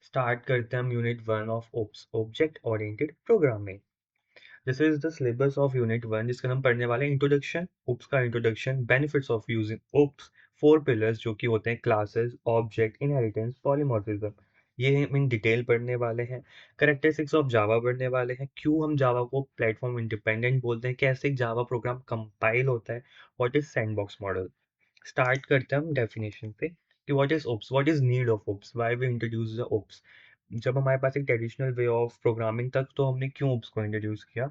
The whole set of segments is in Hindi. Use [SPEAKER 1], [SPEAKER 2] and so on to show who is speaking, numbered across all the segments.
[SPEAKER 1] स्टार्ट करते हैं हम unit 1 of OOPs object oriented programming. This is the syllabus of unit 1 जिसका हम पढ़ने वाले हैं इंट्रोडक्शन, ओप्स का introduction, benefits of using OOPs, four pillars जो कि होते हैं क्लासेस, ऑब्जेक्ट, इनहेरिटेंस, पॉलीमॉर्फिज्म। ये हम इन डिटेल पढ़ने वाले हैं। कैरेक्टरिस्टिक्स ऑफ जावा पढ़ने वाले हैं, क्यों हम जावा को प्लेटफॉर्म इंडिपेंडेंट बोलते हैं, कैसे एक जावा प्रोग्राम कंपाइल होता है, what is sandbox model. Start करते हैं हम डेफिनेशन से कि what is OOPs, what is need of OOPs, why we introduce the OOPs. जब हमारे पास एक ट्रेडिशनल वे ऑफ प्रोग्रामिंग तक, तो हमने क्यों ओप्स को इंट्रोड्यूस किया?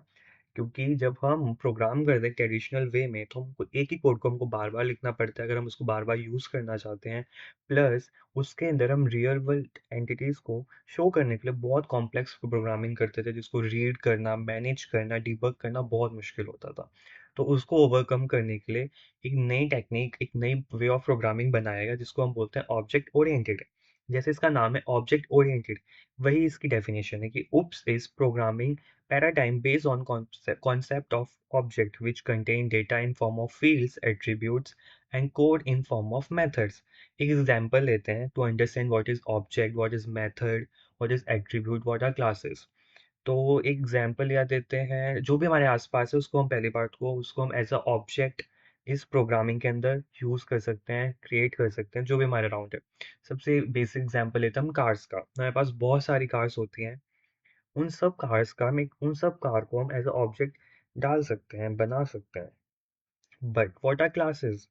[SPEAKER 1] क्योंकि जब हम प्रोग्राम करते हैं ट्रेडिशनल वे में, तो हमको एक ही कोड को हमको बार बार लिखना पड़ता है अगर हम उसको बार बार यूज करना चाहते हैं। प्लस उसके अंदर हम रियल वर्ल्ड एंटिटीज को शो करने के लिए बहुत कॉम्प्लेक्स प्रोग्रामिंग करते थे, जिसको रीड करना, मैनेज करना, डिबग करना बहुत मुश्किल होता था। तो उसको ओवरकम करने के लिए एक नई टेक्निक, एक नई वे ऑफ प्रोग्रामिंग बनाया गया जिसको हम बोलते हैं ऑब्जेक्ट ओरिएंटेड। जैसे इसका नाम है ऑब्जेक्ट ओरिएंटेड, वही इसकी डेफिनेशन है कि OOPS is programming paradigm based on concept of object which contain data in form of fields, attributes and code in form of methods. एक एग्जांपल लेते हैं to understand what is object, what is method, what is attribute, what are classes. तो एक एग्जांपल याद देते हैं, जो भी हमारे आसपास है उसको हम पहली बात को उसको हम एज अ ऑब्जेक्ट इस प्रोग्रामिंग के अंदर यूज कर सकते हैं, क्रिएट कर सकते हैं जो भी हमारे अराउंड है। सबसे बेसिक एग्जांपल लेते हैं हम कार्स का। हमारे पास बहुत सारी कार्स होती हैं, उन सब कार को हम एज अ ऑब्जेक्ट डाल सकते हैं, बना सकते हैं। But what are classes?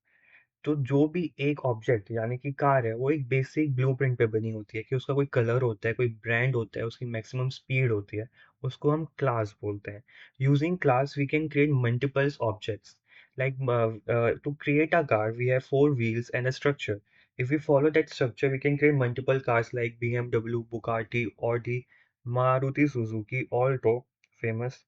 [SPEAKER 1] तो जो भी एक ऑब्जेक्ट यानी कि कार है, वो एक बेसिक ब्लूप्रिंट पे बनी होती है कि उसका कोई कलर होता है, कोई ब्रांड होता है, उसकी मैक्सिमम स्पीड होती है, उसको हम क्लास बोलते हैं। Using class we can create multiples objects. Like to create a car, we have four wheels and a structure. If we follow that structure, we can create multiple cars like BMW, Bugatti, Audi, Maruti Suzuki, Alto, famous।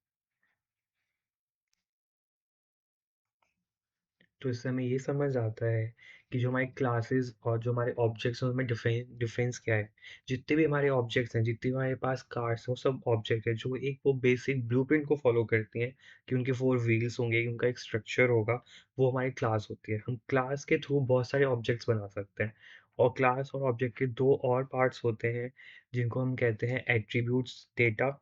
[SPEAKER 1] तो इससे हमें ये समझ आता है कि जो हमारी क्लासेस और जो हमारे ऑब्जेक्ट्स हैं उनमें डिफरेंस क्या है। जितने भी हमारे ऑब्जेक्ट्स हैं, जितने भी हमारे पास कार्स हैं, वो सब ऑब्जेक्ट है जो एक वो बेसिक ब्लूप्रिंट को फॉलो करती हैं कि उनके फोर व्हील्स होंगे, उनका एक स्ट्रक्चर होगा। वो हमारी क्लास होती है। हम क्लास के थ्रू बहुत सारे ऑब्जेक्ट्स बना सकते हैं। और क्लास और ऑब्जेक्ट के दो और पार्ट्स होते हैं जिनको हम कहते हैं attributes, data,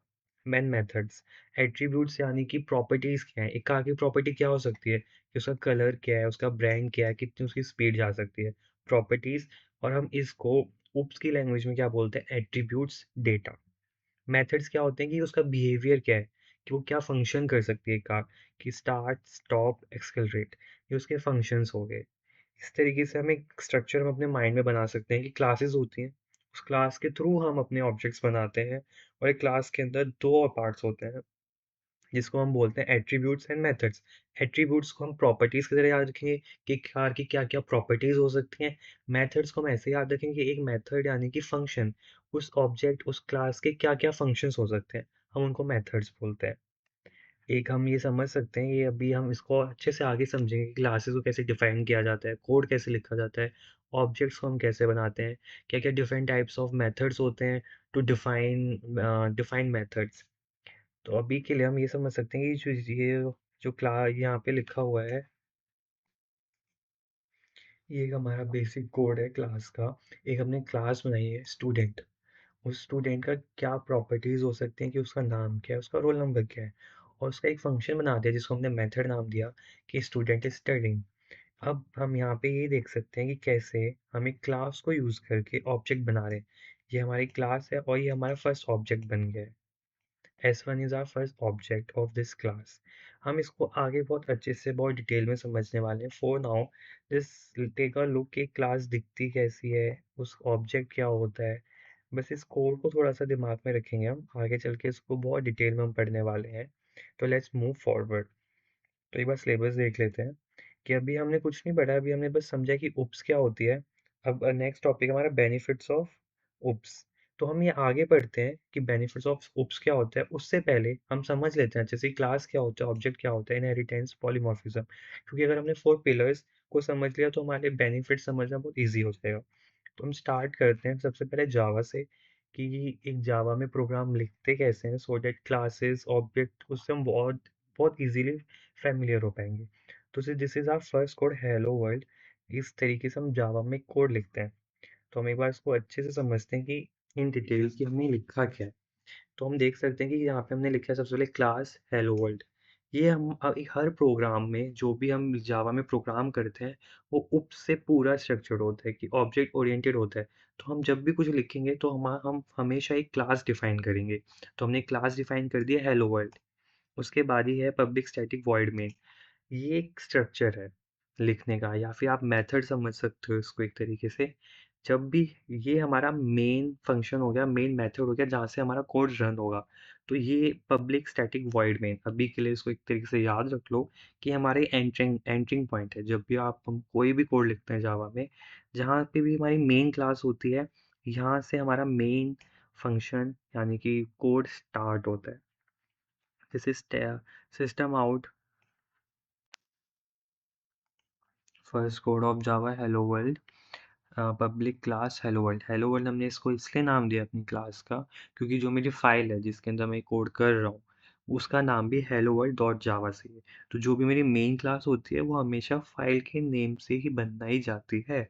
[SPEAKER 1] man methods. Attributes यानी कि प्रॉपर्टीज क्या है, एक कार की प्रॉपर्टी क्या हो सकती है कि उसका कलर क्या है, उसका ब्रांड क्या है, कितनी उसकी स्पीड जा सकती है, प्रॉपर्टीज। और हम इसको उप्स की लैंग्वेज में क्या बोलते हैं? Attributes, data. मेथड्स क्या होते हैं कि उसका बिहेवियर क्या है, कि वो क्या फंक्शन कर सकती है कार, कि स्टार्ट, स्टॉप, एक्सेलरेट, ये उसके फंक्शंस हो गए। इस तरीके से हम एक स्ट्रक्चर हम अपने माइंड में बना सकते हैं कि क्लासेस होती हैं, उस क्लास के थ्रू हम अपने ऑब्जेक्ट्स बनाते हैं। और एक क्लास के अंदर दो और पार्ट्स होते हैं जिसको हम बोलते हैं एट्रीब्यूट्स एंड मेथड्स। एट्रीब्यूट्स को हम प्रॉपर्टीज की तरह याद रखेंगे कि कार की क्या क्या प्रॉपर्टीज हो सकती हैं। मेथड्स को हम ऐसे याद रखेंगे कि एक मेथड यानी कि फंक्शन, उस ऑब्जेक्ट, उस क्लास के क्या क्या फंक्शंस हो सकते हैं, हम उनको मेथड्स बोलते हैं। एक हम ये समझ सकते हैं, ये अभी हम इसको अच्छे से आगे समझेंगे कि क्लासेस को कैसे डिफाइन किया जाता है, कोड कैसे लिखा जाता है, ऑब्जेक्ट्स को हम कैसे बनाते हैं, क्या क्या डिफरेंट टाइप्स ऑफ मेथड्स होते हैं टू डिफाइन डिफाइन मेथड्स। तो अभी के लिए हम ये समझ सकते हैं कि जो क्लास यहाँ पे लिखा हुआ है, ये एक हमारा बेसिक कोड है क्लास का। एक हमने क्लास बनाई है स्टूडेंट। उस स्टूडेंट का क्या प्रॉपर्टीज हो सकती हैं कि उसका नाम क्या है, उसका रोल नंबर क्या है, और उसका एक फंक्शन बना दिया जिसको हमने मेथड नाम दिया कि स्टूडेंट इज स्टडिंग। अब हम यहाँ पे ये देख सकते हैं कि कैसे हम एक क्लास को यूज करके ऑब्जेक्ट बना रहे हैं। ये हमारी क्लास है और ये हमारा फर्स्ट ऑब्जेक्ट बन गया है। S1 is our first object of this class। हम इसको आगे बहुत अच्छे से बहुत डिटेल में समझने वाले हैं। For now, just take a look कि क्लास दिखती कैसी है, उस ऑब्जेक्ट क्या होता है। बस इस कोड को थोड़ा सा दिमाग में रखेंगे, हम आगे चल के इसको बहुत डिटेल में हम पढ़ने वाले हैं। तो लेट्स मूव फॉरवर्ड। तो एक बार सिलेबस देख लेते हैं कि अभी हमने कुछ नहीं पढ़ा, अभी हमने बस समझा कि उप्स क्या होती है। अब नेक्स्ट टॉपिक हमारा बेनिफिट्स ऑफ उप्स। तो हम ये आगे पढ़ते हैं कि बेनिफिट्स ऑफ उप्स क्या होता है, उससे पहले हम समझ लेते हैं जैसे क्लास क्या होता है, ऑब्जेक्ट क्या होता है, इनहेरिटेंस, पॉलीमॉर्फिज्म। क्योंकि अगर हमने फोर पिलर्स को समझ लिया तो हमारे बेनिफिट समझना बहुत ईजी हो जाएगा। तो हम स्टार्ट करते हैं सबसे पहले जावा से, कि एक जावा में प्रोग्राम लिखते कैसे हैं सो दैट क्लासेस, ऑब्जेक्ट, उससे हम बहुत बहुत इजीली फैमिलियर हो पाएंगे। तो this is our first code, hello world. इस तरीके से हम जावा में कोड लिखते हैं। तो हम एक बार इसको अच्छे से समझते हैं कि इन डिटेल कि हमने लिखा क्या है। तो हम देख सकते हैं कि यहाँ पे हमने लिखा है सबसे पहले क्लास हेलो वर्ल्ड। ये हम हर प्रोग्राम में जो भी हम जावा में प्रोग्राम करते हैं वो उप से पूरा स्ट्रक्चर्ड होता है कि ऑब्जेक्ट ओरिएंटेड होता है। तो हम जब भी कुछ लिखेंगे तो हम हमेशा एक क्लास डिफाइन करेंगे। तो हमने क्लास डिफाइन कर दिया हेलो वर्ल्ड। उसके बाद ही है पब्लिक स्टैटिक वॉइड मेन। ये एक स्ट्रक्चर है लिखने का, या फिर आप मेथड समझ सकते हो इसको एक तरीके से। जब भी ये हमारा मेन फंक्शन हो गया, मेन मेथड हो गया जहाँ से हमारा कोड रन होगा, तो ये पब्लिक स्टैटिक वॉइड मेन अभी के लिए इसको एक तरीके से याद रख लो कि हमारे एंटरिंग एंटरिंग पॉइंट है। जब भी हम कोई भी कोड लिखते हैं जावा में, जहाँ पे भी हमारी मेन क्लास होती है, यहाँ से हमारा मेन फंक्शन यानी कि कोड स्टार्ट होता है। This is system out first code of Java hello world public class hello world. Hello world हमने इसको इसलिए नाम दिया अपनी क्लास का क्योंकि जो मेरी फाइल है जिसके अंदर मैं कोड कर रहा हूँ उसका नाम भी हेलो वर्ल्ड डॉट जावा से है। तो जो भी मेरी मेन क्लास होती है वो हमेशा फाइल के नेम से ही बनाई जाती है।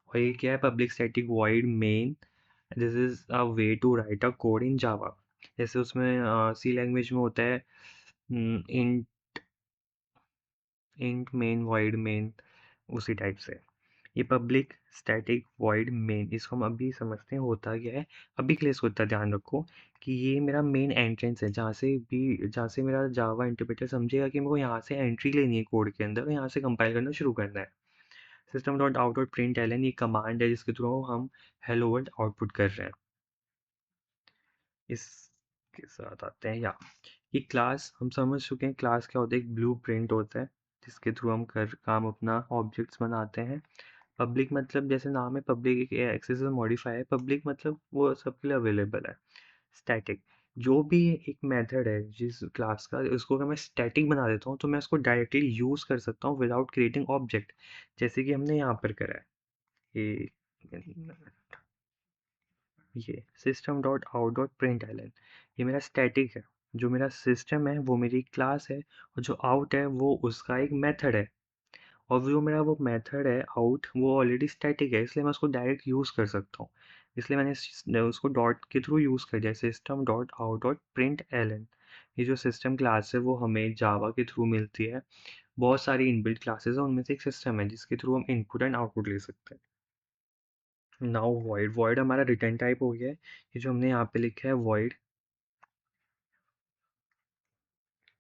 [SPEAKER 1] और ये क्या है, public static void main. This is a way to write a code in Java. जैसे उसमें सी लैंग्वेज में होता है int int main void main, उसी टाइप से ये पब्लिक स्टैटिक वॉइड मेन। इसको हम अभी समझते हैं होता क्या है। अभी के लिए इसको इतना ध्यान रखो कि ये मेरा मेन एंट्रेंस है, जहाँ से मेरा जावा इंटरप्रेटर समझेगा कि मेरे को यहाँ से एंट्री लेनी है कोड के अंदर और यहाँ से कंपाइल करना शुरू करना है। System dot out dot println ये कमांड है जिसके थ्रू हम हेलो वर्ल्ड आउटपुट कर रहे हैं। इसके साथ आते हैं या ये क्लास हम समझ चुके हैं। क्लास क्या होता है, एक ब्लू प्रिंट होता है जिसके थ्रू हम कर काम अपना ऑब्जेक्ट्स बनाते हैं। पब्लिक मतलब जैसे नाम है पब्लिक, एक एक्सेसिबल मॉडिफायर है। पब्लिक मतलब वो सबके लिए अवेलेबल है। स्टैटिक जो भी एक मेथड है जिस क्लास का, उसको अगर मैं स्टैटिक बना देता हूँ तो मैं उसको डायरेक्टली यूज़ कर सकता हूँ विदाउट क्रिएटिंग ऑब्जेक्ट, जैसे कि हमने यहाँ पर करा है। ये system dot out dot println ये मेरा स्टैटिक है। जो मेरा सिस्टम है वो मेरी क्लास है और जो आउट है वो उसका एक मेथड है। और जो मेरा वो मेथड है आउट वो ऑलरेडी स्टैटिक है, इसलिए मैं उसको डायरेक्ट यूज़ कर सकता हूँ। इसलिए मैंने उसको डॉट के थ्रू यूज़ कर दिया, system dot out dot println. ये जो सिस्टम क्लास है वो हमें जावा के थ्रू मिलती है। बहुत सारी इनबिल्ट क्लासेस है, उनमें से एक सिस्टम है जिसके थ्रू हम इनपुट एंड आउटपुट ले सकते हैं। नाउ वॉइड, वॉइड हमारा रिटर्न टाइप हो गया है। ये जो हमने यहाँ पे लिखा है वॉइड,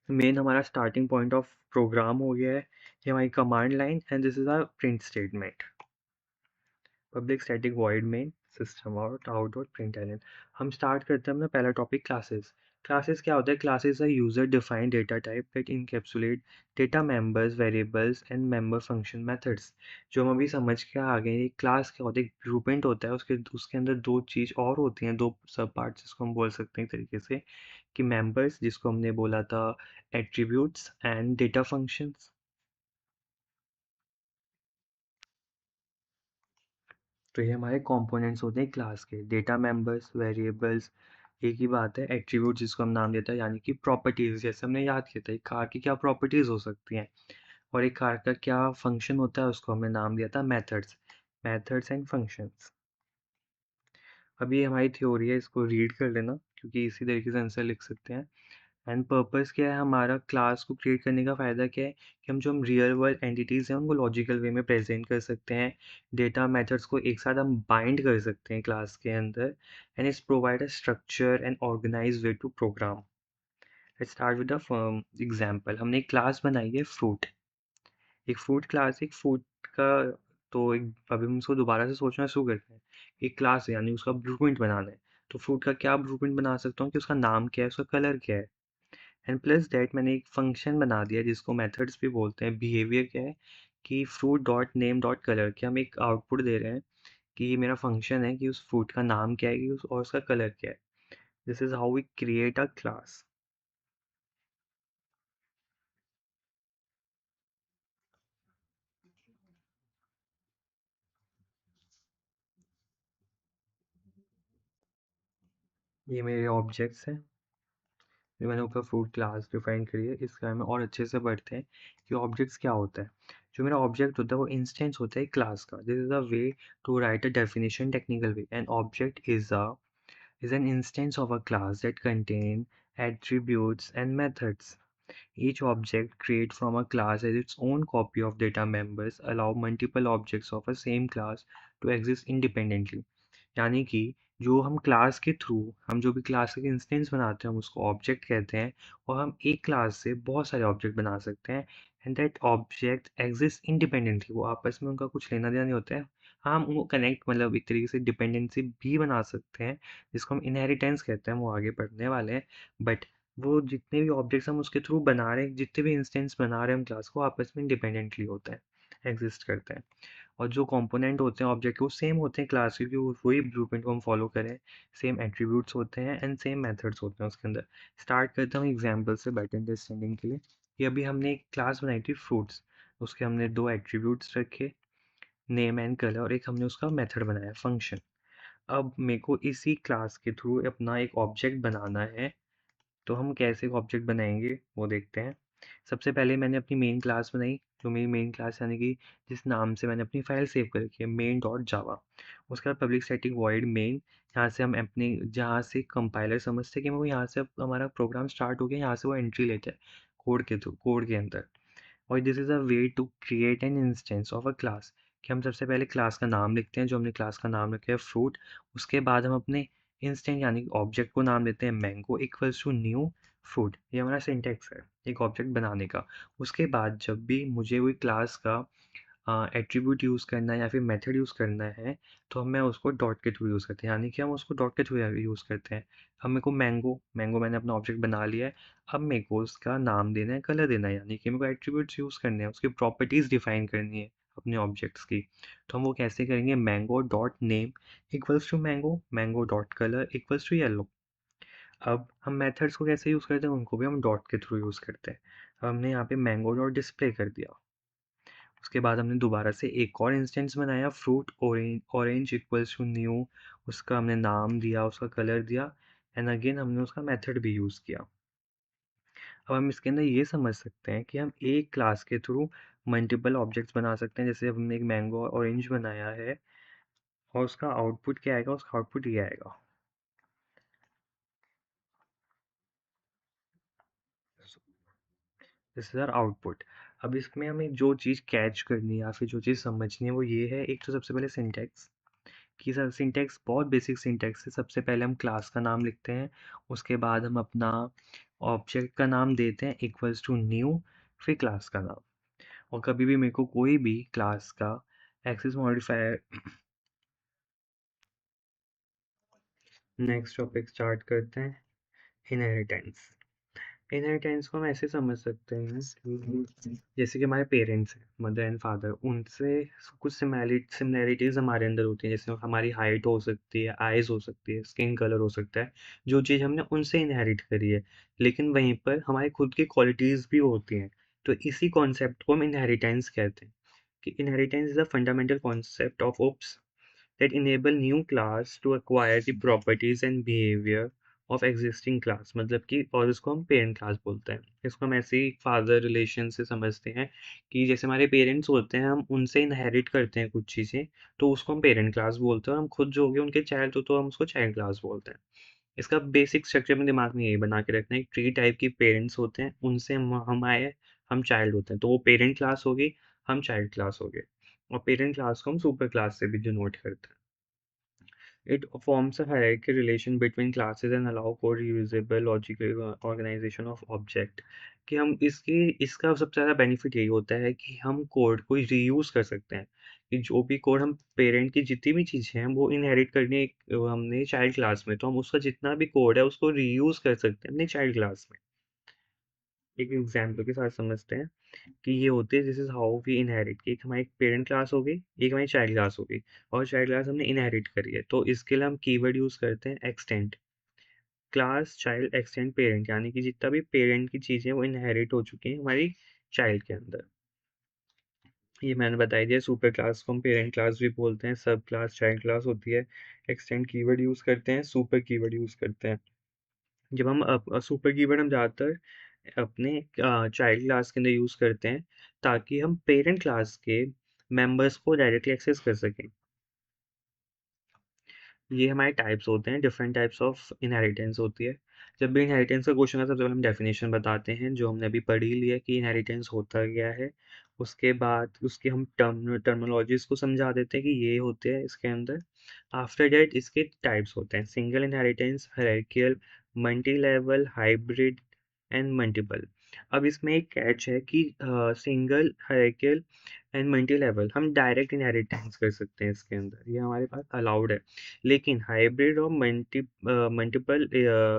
[SPEAKER 1] मेन हमारा स्टार्टिंग पॉइंट ऑफ प्रोग्राम हो गया है। ये हमारी command line and this is our print statement. Public static void main system out out dot println. हम स्टार्ट करते हैं अपना पहला टॉपिक क्लासेस। क्लासेस क्या होता है, classes are user defined data type that encapsulate data members variables and member function methods. जो हम अभी समझ के आ गए, क्लास क्या होता है, एक ग्रुपेंट होता है, उसके उसके अंदर दो चीज़ और होती हैं, दो सब पार्ट्स जिसको हम बोल सकते हैं एक तरीके से कि मेंबर्स जिसको हमने बोला था एट्रीब्यूट्स एंड डेटा फंक्शंस। तो ये हमारे कंपोनेंट्स होते हैं क्लास के, डेटा मेंबर्स वेरिएबल्स। एक ही बात है एट्रीब्यूट जिसको हम नाम देता है यानी कि प्रॉपर्टीज, जैसे हमने याद किया था एक कार की क्या प्रॉपर्टीज हो सकती हैं और एक कार का क्या फंक्शन होता है, उसको हमने नाम दिया था मेथड्स। Methods and functions. अब ये हमारी थ्योरी है, इसको रीड कर लेना क्योंकि इसी तरीके से आंसर लिख सकते हैं। एंड पर्पस क्या है हमारा क्लास को क्रिएट करने का फ़ायदा क्या है कि हम रियल वर्ल्ड एंटिटीज़ हैं उनको लॉजिकल वे में प्रेजेंट कर सकते हैं। डेटा मेथड्स को एक साथ हम बाइंड कर सकते हैं क्लास के अंदर। And its provide a structure and organise way to program. Let's start with a example. हमने एक क्लास बनाई है फ्रूट। एक फ्रूट क्लास, एक फ्रूट का, तो एक अभी हम उसको दोबारा से सोचना शुरू करते हैं। एक क्लास है यानी उसका ब्लूप्रिंट बनाना है। तो फ्रूट का क्या ब्लूप्रिंट बना सकता हूँ कि उसका नाम क्या है, उसका कलर क्या है। एंड प्लस दैट मैंने एक फंक्शन बना दिया जिसको मेथड्स भी बोलते हैं। बिहेवियर क्या है कि fruit dot name dot colour, कि हम एक आउटपुट दे रहे हैं कि ये मेरा फंक्शन है कि उस फ्रूट का नाम क्या है कि और उसका कलर क्या है। This is how we create a class. ये मेरे ऑब्जेक्ट्स हैं, ये मैंने ऊपर फ्रूट क्लास डिफाइन करी है। इसके बारे में और अच्छे से पढ़ते हैं कि ऑब्जेक्ट्स क्या होता है। जो मेरा ऑब्जेक्ट होता है वो इंस्टेंस होता है क्लास का. This is a way to write a definition technical way. An object is an instance of a class that contain attributes and methods. Each object created from a class has its own copy of data members, allow multiple objects of a same class to exist independently. यानी कि जो हम क्लास के थ्रू हम जो भी क्लास के इंस्टेंस बनाते हैं हम उसको ऑब्जेक्ट कहते हैं और हम एक क्लास से बहुत सारे ऑब्जेक्ट बना सकते हैं and that object exist independently. वो आपस में उनका कुछ लेना देना नहीं होता है. हाँ, हम उनको कनेक्ट मतलब एक तरीके से डिपेंडेंसी भी बना सकते हैं जिसको हम इनहेरिटेंस कहते हैं. वो आगे पढ़ने वाले हैं. बट वो जितने भी ऑब्जेक्ट्स हम उसके थ्रू बना रहे हैं जितने भी इंस्टेंस बना रहे हैं हम क्लास को आपस में इंडिपेंडेंटली होते हैं एग्जिस्ट करते हैं. और जो कंपोनेंट होते हैं ऑब्जेक्ट के वो सेम होते हैं क्लास के, क्योंकि वही ब्लूप्रिंट को हम फॉलो करें. सेम एट्रीब्यूट्स होते हैं एंड सेम मेथड्स होते हैं उसके अंदर. स्टार्ट करता हूँ एग्जांपल से बेटर अंडरस्टैंडिंग के लिए. कि अभी हमने एक क्लास बनाई थी फ्रूट्स. उसके हमने दो एट्रीब्यूट्स रखे, नेम एंड कलर, और एक हमने उसका मेथड बनाया फंक्शन. अब मेरे को इसी क्लास के थ्रू अपना एक ऑब्जेक्ट बनाना है. तो हम कैसे ऑब्जेक्ट बनाएंगे वो देखते हैं. सबसे पहले मैंने अपनी मेन क्लास बनाई. जो मेरी मेन क्लास यानी कि जिस नाम से मैंने अपनी फाइल सेव कर रखी है मेन डॉट जावा. उसके बाद पब्लिक स्टैटिक वॉइड मेन. यहाँ से हम अपने जहाँ से कंपाइलर समझते हैं कि वो यहाँ से अब हमारा प्रोग्राम स्टार्ट हो गया, यहाँ से वो एंट्री लेता है कोड के थ्रू कोड के अंदर. और this is a way to create an instance of a class. कि हम सबसे पहले क्लास का नाम लिखते हैं. जो हमने क्लास का नाम रखा है फ्रूट. उसके बाद हम अपने इंस्टेंस यानी कि ऑब्जेक्ट को नाम देते हैं mango equals to new fruit. ये हमारा सिंटेक्स है एक ऑब्जेक्ट बनाने का. उसके बाद जब भी मुझे वही क्लास का एट्रीब्यूट यूज़ करना है या फिर मेथड यूज़ करना है तो मैं उसको डॉट के थ्रू यूज़ करते हैं. यानी कि हम उसको डॉट के थ्रू यूज़ करते हैं. अब मेरे को मैंगो मैंगो मैंने अपना ऑब्जेक्ट बना लिया है. अब मेरे को उसका नाम देना है कलर देना है यानी कि मेरे को एट्रीब्यूट्स यूज़ करने हैं उसकी प्रॉपर्टीज़ डिफाइन करनी है अपने ऑब्जेक्ट्स की. तो हम वो कैसे करेंगे mango dot name equals to mango mango dot colour equals to yellow. अब हम मेथड्स को कैसे यूज़ करते हैं उनको भी हम डॉट के थ्रू यूज़ करते हैं. अब हमने यहाँ पे मैंगो डॉट डिस्प्ले कर दिया. उसके बाद हमने दोबारा से एक और इंस्टेंस बनाया fruit orange equals to new. उसका हमने नाम दिया उसका कलर दिया एंड अगेन हमने उसका मेथड भी यूज़ किया. अब हम इसके अंदर ये समझ सकते हैं कि हम एक क्लास के थ्रू मल्टीपल ऑब्जेक्ट्स बना सकते हैं. जैसे हमने एक मैंगो ऑरेंज बनाया है और उसका आउटपुट क्या आएगा, उसका आउटपुट ये आएगा. This is our output. अब इसमें हमें जो चीज़ कैच करनी है या फिर जो चीज़ समझनी है वो ये है. एक तो सबसे पहले सिंटैक्स कि सर सिंटैक्स बहुत बेसिक सिंटैक्स है. सबसे पहले हम क्लास का नाम लिखते हैं. उसके बाद हम अपना ऑब्जेक्ट का नाम देते हैं इक्वल्स टू न्यू, फिर क्लास का नाम. और कभी भी मेरे को कोई भी क्लास का access modifier. Next topic start करते हैं. इनहेरिटेंस. इनहेरिटेंस को हम ऐसे समझ सकते हैं कि जैसे कि हमारे पेरेंट्स हैं मदर एंड फादर, उनसे कुछ सिमिलैरिटीज़ हमारे अंदर होती हैं. जैसे हमारी हाइट हो सकती है, आइज़ हो सकती है, स्किन कलर हो सकता है. जो चीज़ हमने उनसे इनहेरिट करी है. लेकिन वहीं पर हमारी खुद की क्वालिटीज़ भी होती हैं. तो इसी कॉन्सेप्ट को हम इनहेरिटेंस कहते हैं. कि inheritance is a fundamental concept of OOPS that enable new class to acquire the properties and behavior of existing class. मतलब कि और इसको हम पेरेंट क्लास बोलते हैं. इसको हम ऐसे ही फादर रिलेशन से समझते हैं कि जैसे हमारे पेरेंट्स होते हैं हम उनसे इनहेरिट करते हैं कुछ चीज़ें, तो उसको हम पेरेंट क्लास बोलते हैं. और हम खुद जो हो गए उनके चाइल्ड तो हम उसको चाइल्ड क्लास बोलते हैं. इसका बेसिक स्ट्रक्चर अपने दिमाग में यही बना के रखना है. एक ट्री टाइप की पेरेंट्स होते हैं, उनसे हम आए, हम चाइल्ड होते हैं, तो वो पेरेंट क्लास होगी, हम चाइल्ड क्लास हो गए. और पेरेंट क्लास को हम सुपर क्लास से भी डिनोट करते हैं. It forms a hierarchy relation between classes and allow for reusable logical organization of object. कि हम इसका सबसे ज़्यादा बेनिफिट यही होता है कि हम कोड को रीयूज़ कर सकते हैं. कि जो भी कोड हम पेरेंट की जितनी भी चीज़ें हैं वो इनहेरिट करनी है हमने चाइल्ड क्लास में, तो हम उसका जितना भी कोड है उसको रीयूज़ कर सकते हैं अपने चाइल्ड क्लास में. एक एग्जाम्पल के साथ समझते हैं कि ये होते हैं. This is how we inherit. कि एक हमारी पेरेंट क्लास हो गई, एक हमारी चाइल्ड क्लास हो गई, और चाइल्ड क्लास हमने इनहेरिट करी है. तो इसके लिए हम कीवर्ड यूज़ करते हैं extend. Class child extend parent, यानी कि जितना भी पेरेंट की चीज़ें वो इनहेरिट हो चुकी हैं हमारी चाइल्ड के अंदर. ये मैंने बताई दिया. सुपर क्लास को हम पेरेंट क्लास भी बोलते हैं. सब क्लास चाइल्ड क्लास होती है. एक्सटेंड कीवर्ड यूज़ करते हैं, सुपर कीवर्ड यूज़ करते हैं. जब हम सुपर कीवर्ड हम ज़्यादातर अपने चाइल्ड क्लास के अंदर यूज़ करते हैं ताकि हम पेरेंट क्लास के मेंबर्स को डायरेक्टली एक्सेस कर सकें। ये हमारे टाइप्स होते हैं, डिफरेंट टाइप्स ऑफ इनहेरिटेंस होती है। जब भी इनहेरिटेंस का क्वेश्चन आता है सबसे पहले हम डेफिनेशन बताते हैं जो हमने अभी पढ़ी ली है कि इनहेरिटेंस होता क्या है। उसके बाद उसके हम टर्मिनोलॉजीज को समझा देते हैं कि ये होते हैं इसके अंदर। आफ्टर दैट इसके टाइप्स होते हैं single inheritance, hierarchical, multi level, hybrid and multiple. अब इसमें एक कैच है कि single, hierarchical and multi level हम डायरेक्ट इनहेरिटेंस कर सकते हैं इसके अंदर, ये हमारे पास अलाउड है। लेकिन हाइब्रिड और मल्टीपल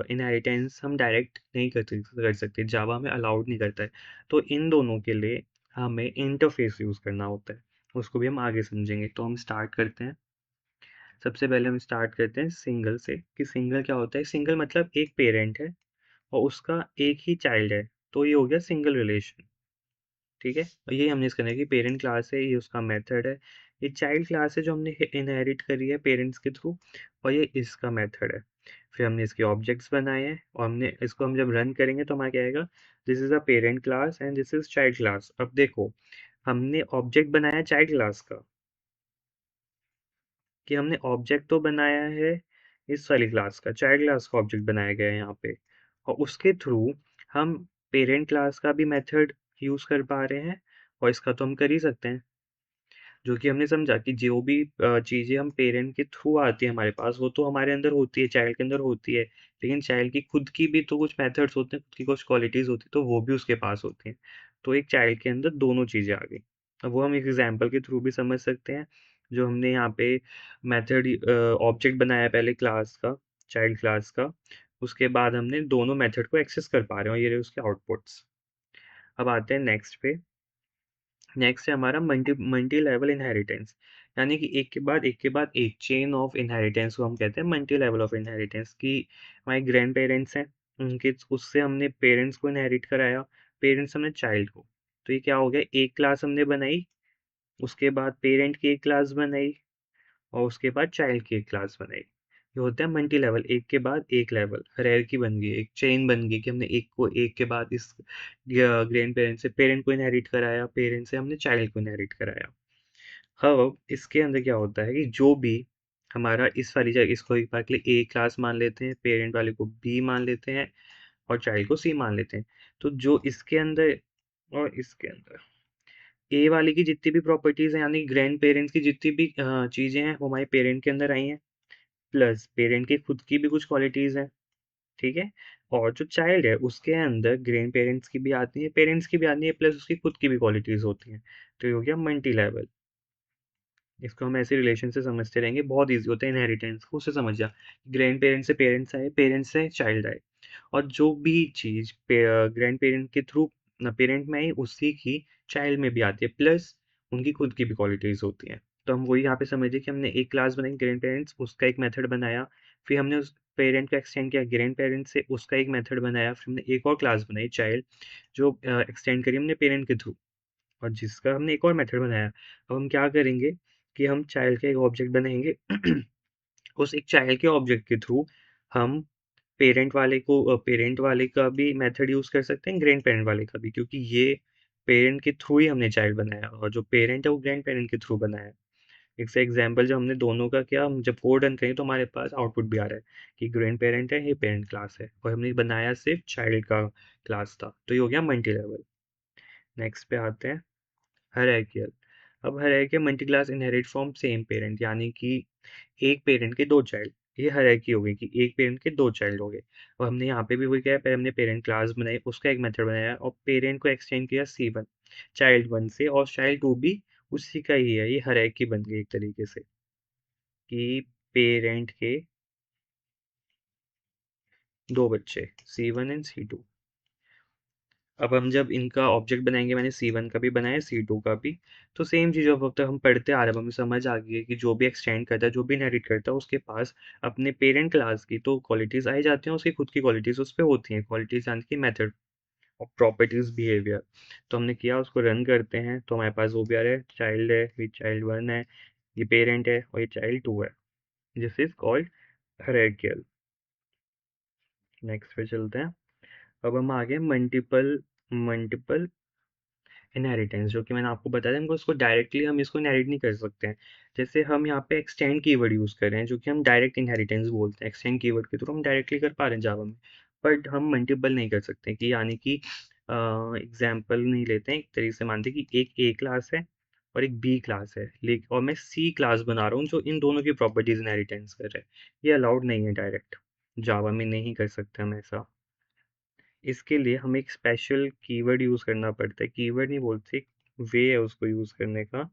[SPEAKER 1] इनहेरिटेंस हम डायरेक्ट नहीं कर सकते, जावा में अलाउड नहीं करता है। तो इन दोनों के लिए हमें इंटरफेस यूज़ करना होता है, उसको भी हम आगे समझेंगे। तो हम स्टार्ट करते हैं। सबसे पहले हम स्टार्ट करते हैं सिंगल से कि सिंगल क्या होता है। सिंगल मतलब एक पेरेंट है और उसका एक ही चाइल्ड है, तो ये हो गया सिंगल रिलेशन। ठीक है, और यही हमने इसका कि पेरेंट क्लास है, ये उसका मेथड है। ये चाइल्ड क्लास है जो हमने इनहेरिट करी है पेरेंट्स के थ्रू, और ये इसका मेथड है। फिर हमने इसके ऑब्जेक्ट्स बनाए हैं और हमने इसको हम जब रन करेंगे तो हमारा क्या आएगा, this is a parent class and this is child class. अब देखो, हमने ऑब्जेक्ट बनाया चाइल्ड क्लास का, कि हमने ऑब्जेक्ट तो बनाया है इस वाली क्लास का, चाइल्ड क्लास का ऑब्जेक्ट बनाया गया है यहाँ पे, और उसके थ्रू हम पेरेंट क्लास का भी मेथड यूज कर पा रहे हैं, और इसका तो हम कर ही सकते हैं। जो कि हमने समझा कि जो भी चीज़ें हम पेरेंट के थ्रू आती है हमारे पास, वो तो हमारे अंदर होती है, चाइल्ड के अंदर होती है। लेकिन चाइल्ड की खुद की भी तो कुछ मेथड्स होते हैं, खुद की कुछ क्वालिटीज़ होती है, तो वो भी उसके पास होती हैं। तो एक चाइल्ड के अंदर दोनों चीज़ें आ गई। अब वो हम एक एग्जाम्पल के थ्रू भी समझ सकते हैं। जो हमने यहाँ पे मेथड ऑब्जेक्ट बनाया पहले क्लास का, चाइल्ड क्लास का, उसके बाद हमने दोनों मेथड को एक्सेस कर पा रहे हैं, और ये रहे उसके आउटपुट्स। अब आते हैं नेक्स्ट पे। नेक्स्ट है हमारा मल्टी मल्टी लेवल इनहेरिटेंस, यानी कि एक के बाद एक चेन ऑफ इनहेरिटेंस को हम कहते हैं मल्टी लेवल ऑफ इनहेरिटेंस। की हमारे ग्रैंड पेरेंट्स हैं, उनके उससे हमने पेरेंट्स को इनहेरिट कराया, पेरेंट्स हमने चाइल्ड को। तो ये क्या हो गया, एक क्लास हमने बनाई, उसके बाद पेरेंट की एक क्लास बनाई, और उसके बाद चाइल्ड की एक क्लास बनाई। ये होता है मल्टी लेवल, एक के बाद एक लेवल, हायरार्की बन गई, एक चेन बन गई कि हमने एक को एक के बाद इस ग्रैंड पेरेंट से पेरेंट को इनहेरिट कराया, पेरेंट से हमने चाइल्ड को इनहेरिट कराया। अब इसके अंदर क्या होता है कि जो भी हमारा इस वाली जगह, इसको एक बार के लिए ए क्लास मान लेते हैं, पेरेंट वाले को बी मान लेते हैं, और चाइल्ड को सी मान लेते हैं। तो जो इसके अंदर और इसके अंदर ए वाले की जितनी भी प्रॉपर्टीज हैं, यानी ग्रैंड पेरेंट्स की जितनी भी चीजें हैं, वो हमारे पेरेंट के अंदर आई हैं, प्लस पेरेंट की खुद की भी कुछ क्वालिटीज हैं। ठीक है, और जो चाइल्ड है उसके अंदर ग्रैंड पेरेंट्स की भी आती है, पेरेंट्स की भी आती है, प्लस उसकी खुद की भी क्वालिटीज होती हैं। तो ये हो गया मल्टी लेवल। इसको हम ऐसे रिलेशन से समझते रहेंगे, बहुत ईजी होता है इनहेरिटेंस को, उससे समझ जा। ग्रैंड पेरेंट्स से पेरेंट्स आए, पेरेंट्स से चाइल्ड आए, और जो भी चीज़ ग्रैंड पेरेंट के थ्रू पेरेंट में आई, उसी की चाइल्ड में भी आती है, प्लस उनकी खुद की भी क्वालिटीज़ होती हैं। तो हम वही यहाँ पे समझिए कि हमने एक क्लास बनाई ग्रैंड पेरेंट्स, उसका एक मेथड बनाया, फिर हमने उस पेरेंट को एक्सटेंड किया ग्रैंड पेरेंट्स से, उसका एक मेथड बनाया, फिर हमने एक और क्लास बनाई चाइल्ड, जो एक्सटेंड करी हमने पेरेंट के थ्रू, और जिसका हमने एक और मेथड बनाया। अब हम क्या करेंगे कि हम चाइल्ड का एक ऑब्जेक्ट बनाएंगे उस एक चाइल्ड के ऑब्जेक्ट के थ्रू हम पेरेंट वाले का भी मेथड यूज कर सकते हैं, ग्रैंड पेरेंट वाले का भी, क्योंकि ये पेरेंट के थ्रू ही हमने चाइल्ड बनाया, और जो पेरेंट है वो ग्रैंड पेरेंट के थ्रू बनाया है। एक से एग्जाम्पल जब हमने दोनों का किया, हम जब कोड रन करें तो हमारे पास आउटपुट भी आ रहा है कि ग्रैंड पेरेंट है, ये पेरेंट क्लास है, और हमने बनाया सिर्फ चाइल्ड का क्लास था। तो ये हो गया मल्टी लेवल। नेक्स्ट पे आते हैं हायरार्कियल। अब hierarchical multi class inherit from same parent, यानी कि एक पेरेंट के दो चाइल्ड। ये हायरार्की हो गई कि एक पेरेंट के दो चाइल्ड हो गए, और हमने यहाँ पे भी वही किया, पहले हमने पेरेंट क्लास बनाई, उसका एक मेथड बनाया, और पेरेंट को एक्सटेंड किया C1 चाइल्ड 1 से, और चाइल्ड 2 भी उसी का ही है। ये हायरार्की बन गई एक तरीके से कि पेरेंट के दो बच्चे C1 एंड C2। अब हम जब इनका ऑब्जेक्ट बनाएंगे, मैंने C1 का भी बनाया, C2 का भी, तो सेम चीज़ अब तक हम पढ़ते आ रहे हैं, हमें समझ आ गई है कि जो भी एक्सटेंड करता है, जो भी इनहेरिट करता है, उसके पास अपने पेरेंट क्लास की तो क्वालिटीज़ आई जाती हैं, उसकी खुद की क्वालिटीज़ उस पे होती हैं, क्वालिटीज़ यानी कि मेथड और प्रॉपर्टीज़ बिहेवियर। तो हमने किया, उसको रन करते हैं, तो हमारे पास वो भी आ रहा है, चाइल्ड है, ये चाइल्ड 1 है, ये पेरेंट है, और ये चाइल्ड 2 है। This is called hierarchical. Next पे चलते हैं। अब हम आ गए मल्टीपल मल्टीपल इनहेरिटेंस, जो कि मैंने आपको बताया था, उसको डायरेक्टली हम इसको इनहेरिट नहीं कर सकते हैं। जैसे हम यहाँ पे एक्सटेंड कीवर्ड यूज़ कर रहे हैं, जो कि हम डायरेक्ट इनहेरिटेंस बोलते हैं, एक्सटेंड कीवर्ड के थ्रू हम डायरेक्टली कर पा रहे हैं जावा में, बट हम मल्टीपल नहीं कर सकते, कि यानी कि एग्जाम्पल नहीं लेते हैं, एक तरीके से मानते हैं कि एक ए क्लास है और एक बी क्लास है, लेकिन और मैं सी क्लास बना रहा हूँ जो इन दोनों की प्रॉपर्टीज इनहेरिटेंस कर रहा है। ये अलाउड नहीं है, डायरेक्ट जावा में नहीं कर सकते हम ऐसा। इसके लिए हमें एक स्पेशल कीवर्ड यूज़ करना पड़ता है, कीवर्ड नहीं बोलते, एक वे है उसको यूज़ करने का,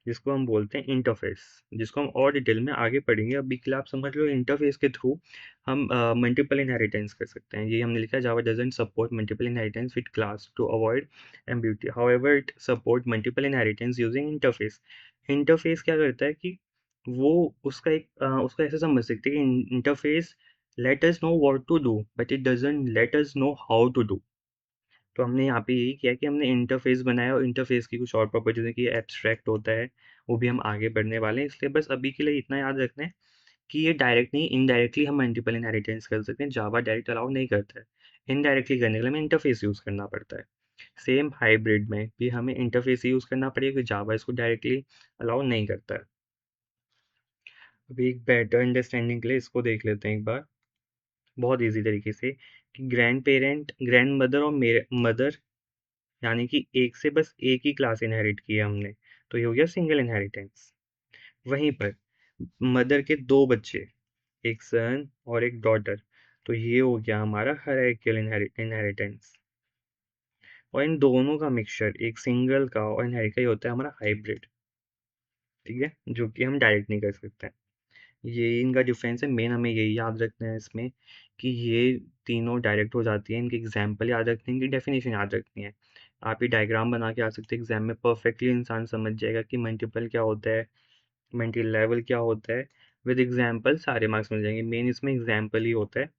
[SPEAKER 1] जिसको हम बोलते हैं इंटरफेस, जिसको हम और डिटेल में आगे पढ़ेंगे। अभी के लिए आप समझ लो इंटरफेस के थ्रू हम मल्टीपल इनहेरिटेंस कर सकते हैं। ये हमने लिखा, Java doesn't support multiple inheritance with class to avoid ambiguity, however it support multiple inheritance using interface. Interface क्या करता है कि वो उसका एक उसका ऐसे समझ सकते हैं कि interface let us know what to do but it doesn't let us know how to do. तो हमने यहाँ पे यही किया कि हमने इंटरफेस बनाया, और इंटरफेस की कुछ और प्रॉपर्टीज है कि एब्स्ट्रैक्ट होता है, वो भी हम आगे बढ़ने वाले हैं। इसलिए बस अभी के लिए इतना याद रखना है कि ये डायरेक्ट नहीं, इनडायरेक्टली हम मल्टीपल इनहेरिटेंस कर सकते हैं, जावा डायरेक्ट अलाउ नहीं करता है। इनडायरेक्टली करने के लिए हमें इंटरफेस यूज़ करना पड़ता है। सेम हाइब्रिड में भी हमें इंटरफेस यूज़ करना पड़ेगा, कि जावा इसको डायरेक्टली अलाउ नहीं करता है। अभी एक बेटर अंडरस्टैंडिंग के लिए इसको देख लेते हैं एक बार, बहुत ईजी तरीके से, कि ग्रैंड पेरेंट, ग्रैंड मदर और मेरे मदर, यानी कि एक से बस एक ही क्लास इनहेरिट की है हमने, तो ये हो गया सिंगल इनहेरिटेंस। वहीं पर मदर के दो बच्चे, एक सन और एक डॉटर, तो ये हो गया हमारा हायरार्किकल इनहेरिटेंस। और इन दोनों का मिक्सचर, एक सिंगल का और इनहेरिट का, ही होता है हमारा हाइब्रिड, ठीक है, जो कि हम डायरेक्ट नहीं कर सकते हैं। ये इनका डिफरेंस है, मेन हमें यही याद रखना है इसमें, कि ये तीनों डायरेक्ट हो जाती है, इनके एग्जाम्पल याद रखने, इनकी डेफिनेशन याद रखनी है। आप ये डायग्राम बना के आ सकते हैं एग्जाम में, परफेक्टली इंसान समझ जाएगा कि मल्टीपल क्या होता है, मल्टी लेवल क्या होता है, विद एग्जाम्पल सारे मार्क्स मिल जाएंगे। मेन इसमें एग्जाम्पल ही होता है,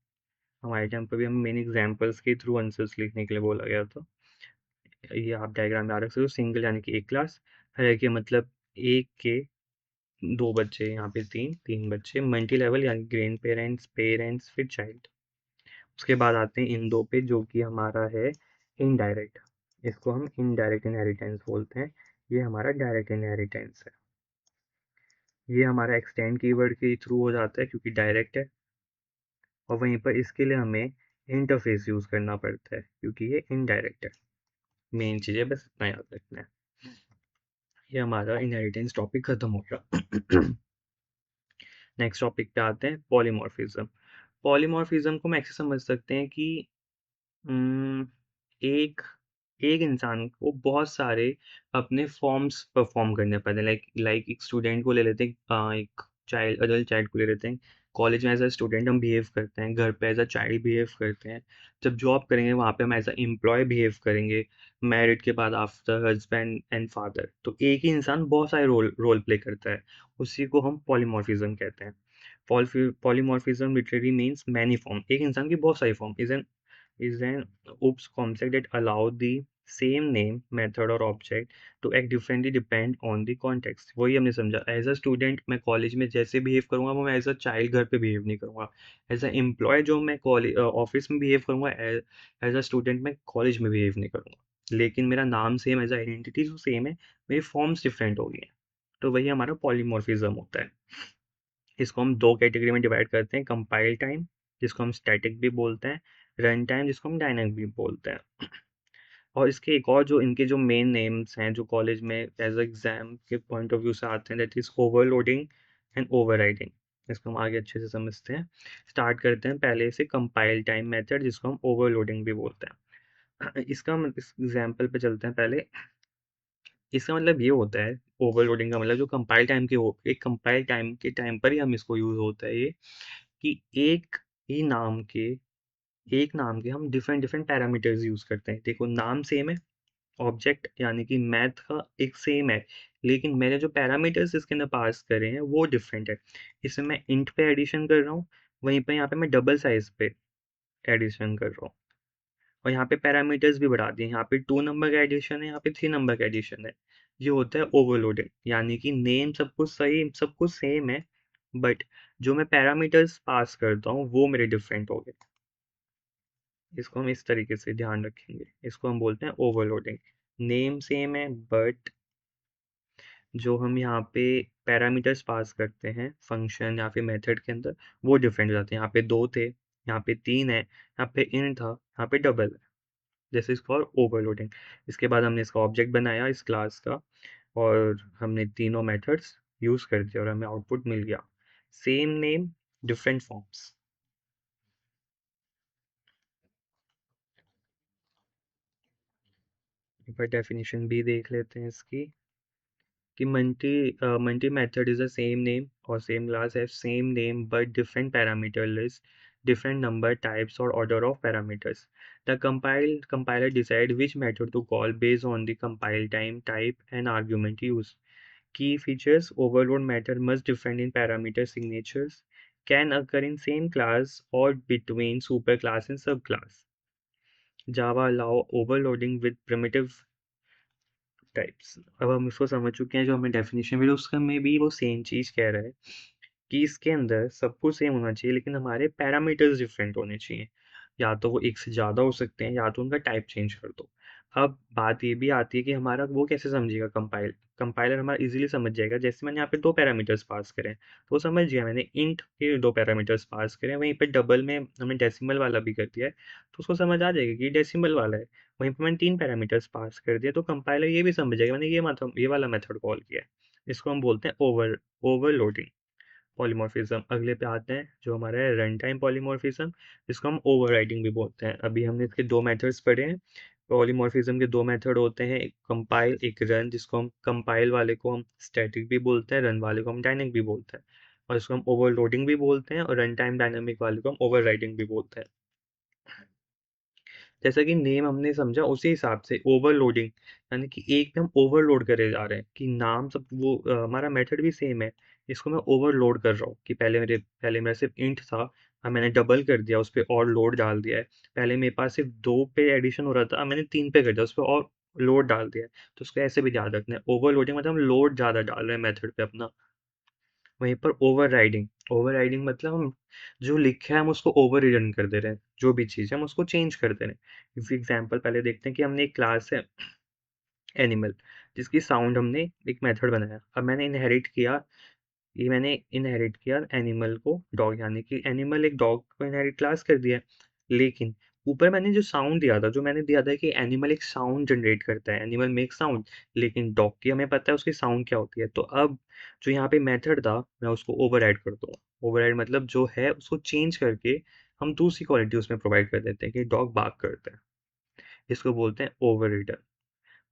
[SPEAKER 1] हमारे टाइम पर भी हम मेन एग्जाम्पल्स के थ्रू आंसर्स लिखने के लिए बोला गया था। ये आप डायग्राम याद रख सकते हो, सिंगल यानी कि एक क्लास, हर के मतलब एक के दो बच्चे, यहाँ पे तीन तीन बच्चे, मल्टी लेवल यानी ग्रैंड पेरेंट्स, पेरेंट्स, फिर चाइल्ड। उसके बाद आते हैं इन दो पे, जो कि हमारा है इनडायरेक्ट, इसको हम इनडायरेक्ट इनहेरिटेंस बोलते हैं। ये हमारा डायरेक्ट इनहेरिटेंस है। ये हमारा एक्सटेंड कीवर्ड के थ्रू हो जाता है, क्योंकि डायरेक्ट है, और वहीं पर इसके लिए हमें इंटरफेस यूज करना पड़ता है, क्योंकि ये इनडायरेक्ट है। मेन चीज़ है, बस इतना याद रखना है। ये हमारा इनहेरिटेंस टॉपिक खत्म हो गया। नेक्स्ट टॉपिक पे आते हैं, पॉलीमॉर्फिज्म। पॉलीमॉर्फिज्म को हम ऐसे समझ सकते हैं कि उम, एक एक इंसान को बहुत सारे अपने फॉर्म्स परफॉर्म करने पड़ते हैं। लाइक लाइक एक स्टूडेंट को ले लेते हैं, एक चाइल्ड, अडल्ट चाइल्ड को ले लेते हैं। कॉलेज में एज अ स्टूडेंट हम बिहेव करते हैं, घर पे एज अ चाइल्ड बिहेव करते हैं, जब जॉब करेंगे वहाँ पे हम एज अ एम्प्लॉय बिहेव करेंगे, मैरिड के बाद आफ्टर हस्बैंड एंड फादर। तो एक ही इंसान बहुत सारे रोल रोल प्ले करता है, उसी को हम पॉलीमॉर्फिज्म कहते हैं। Polymorphism literally means many form, एक इंसान की बहुत सारी form, is an OOPS concept that allow the same name, method और object to act differently depend on the context। वही हमने समझा, एज अ स्टूडेंट मैं कॉलेज में जैसे बिहेव करूंगा, वो मैं एज अ चाइल्ड घर पे बिहेव नहीं करूंगा। एज अ एम्प्लॉय जो मैं कॉलेज ऑफिस में बिहेव करूंगा, एज अ स्टूडेंट मैं कॉलेज में बिहेव नहीं करूंगा। लेकिन मेरा नाम सेम, एज अ आइडेंटिटी जो सेम है, मेरी फॉर्म्स डिफरेंट होगी हैं। तो वही हमारा पॉलीमॉर्फिज्म होता है। इसको हम दो कैटेगरी में डिवाइड करते हैं, कंपाइल टाइम, जिसको हम स्टैटिक भी बोलते हैं, रन टाइम, जिसको हम डायनामिक भी बोलते हैं। और इसके एक और जो इनके जो मेन नेम्स हैं, जो कॉलेज में एज एग्जाम के पॉइंट ऑफ व्यू से आते हैं, that is overloading and overriding. इसको हम आगे अच्छे से समझते हैं। स्टार्ट करते हैं पहले से, कंपाइल टाइम मेथड, जिसको हम ओवरलोडिंग भी बोलते हैं। इस एग्जाम्पल पे चलते हैं पहले। इसका मतलब ये होता है, ओवरलोडिंग का मतलब, जो कंपाइल टाइम के हो, एक कंपाइल टाइम के टाइम पर ही हम इसको यूज होता है ये, कि ही नाम के एक नाम के हम डिफरेंट डिफरेंट पैरामीटर्स यूज करते हैं। देखो नाम सेम है, ऑब्जेक्ट यानी कि मैथ का एक सेम है, लेकिन मैंने जो पैरामीटर्स इसके अंदर पास करे हैं वो डिफरेंट है। इसमें मैं इंट पे एडिशन कर रहा हूँ, वहीं पर यहाँ पे मैं डबल साइज पे एडिशन कर रहा हूँ, और यहाँ पे पैरामीटर्स भी बढ़ा दिए, यहाँ पे 2 नंबर का एडिशन है, यहाँ पे 3 नंबर का एडिशन है। ये होता है ओवरलोडिंग, यानी कि नेम सब कुछ सही, सब कुछ सेम है, बट जो मैं पैरामीटर्स पास करता हूँ वो मेरे डिफरेंट हो गए। इसको हम इस तरीके से ध्यान रखेंगे, इसको हम बोलते हैं ओवरलोडिंग। नेम सेम है बट जो हम यहाँ पे पैरामीटर्स पास करते हैं फंक्शन या फिर मेथड के अंदर वो डिफरेंट हो जाते हैं। यहाँ पे 2 थे, यहाँ पे 3 है, यहाँ पे int था, यहाँ पे डबल है। This is for overloading. इसके बाद हमने इसका ऑब्जेक्ट बनाया इस क्लास का और हमने तीनों मेथड्स यूज कर दिया और हमें आउटपुट मिल गया सेम नेम डिफरेंट फॉर्म्स। एक बार डेफिनेशन भी देख लेते हैं इसकी कि multi method is the same name or same class have same name but different parameter list, different number types or order of parameters. The compiler decide which method to call based on the compile time, type and argument used. Key features: overload method must define in parameter signatures, can occur in same class or between superclass and subclass. Java allow overloading with primitive types. अब हम इसको समझ चुके हैं जो हमें डेफिनेशन मिली उसका में भी वो सेम चीज़ कह रहा है कि इसके अंदर सब कुछ सेम होना चाहिए लेकिन हमारे पैरामीटर्स डिफरेंट होने चाहिए। या तो वो एक से ज़्यादा हो सकते हैं या तो उनका टाइप चेंज कर दो। अब बात ये भी आती है कि हमारा वो कैसे समझेगा कंपाइलर हमारा इजीली समझ जाएगा। जैसे मैंने यहाँ पे 2 पैरामीटर्स पास करें तो वो समझ गया मैंने इंट के 2 पैरामीटर्स पास करें, वहीं पे डबल में हमने डेसिमल वाला भी कर दिया है तो उसको समझ आ जाएगा कि ये डेसिमल वाला है। वहीं पे मैंने 3 पैरामीटर्स पास कर दिया तो कंपाइलर ये भी समझ जाएगा मैंने ये वाला मेथड कॉल किया है। इसको हम बोलते हैं ओवरलोडिंग। पॉलीमॉर्फिज्म अगले पे आते हैं जो हमारा है रन टाइम पॉलीमॉर्फिज्म, जिसको हम ओवरराइडिंग भी बोलते हैं। अभी हमने इसके 2 मेथड्स पढ़े हैं। पॉलीमॉर्फिज्म के 2 मेथड होते हैं, एक कंपाइल एक रन, जिसको हम कंपाइल वाले को हम स्टैटिक भी बोलते हैं, रन वाले को हम डायनेमिक भी बोलते हैं। और इसको हम ओवरलोडिंग भी बोलते हैं और रन टाइम डायनेमिक वाले को हम ओवरराइडिंग भी बोलते हैं। जैसा कि नेम हमने समझा उसी हिसाब से ओवरलोडिंग यानी कि एक पे हम ओवरलोड करे जा रहे हैं कि नाम सब वो हमारा मेथड भी सेम है। इसको मैं ओवरलोड कर रहा हूँ कि पहले मेरा सिर्फ इंट था, अब मैंने डबल कर दिया उस पर और लोड डाल दिया है। पहले मेरे पास सिर्फ 2 पे एडिशन हो रहा था, अब मैंने 3 पे कर दिया उस पर और लोड डाल दिया है। तो उसको ऐसे भी याद रखना है, ओवरलोडिंग मतलब हम लोड ज़्यादा डाल रहे हैं मेथड पे अपना। वहीं पर ओवरराइडिंग ओवरराइडिंग मतलब हम जो लिखा है हम उसको ओवर रिटर्न कर दे रहे हैं, जो भी चीज़ है हम उसको चेंज कर दे रहे हैं। इस एग्जांपल पहले देखते हैं कि हमने एक क्लास है एनिमल, जिसकी साउंड हमने एक मेथड बनाया। अब मैंने इनहेरिट किया एनिमल को डॉग, यानी कि एनिमल एक डॉग को इनहेरिट क्लास कर दिया। लेकिन ऊपर मैंने जो साउंड दिया था, जो मैंने दिया था कि एनिमल एक साउंड जनरेट करता है, एनिमल मेक साउंड, लेकिन डॉग की हमें पता है उसकी साउंड क्या होती है। तो अब जो यहाँ पे मेथड था मैं उसको ओवरराइड कर दूंगा। ओवरराइड मतलब जो है उसको चेंज करके हम दूसरी क्वालिटी उसमें प्रोवाइड कर देते हैं कि डॉग बार्क करता है। इसको बोलते हैं ओवर रिटर्न।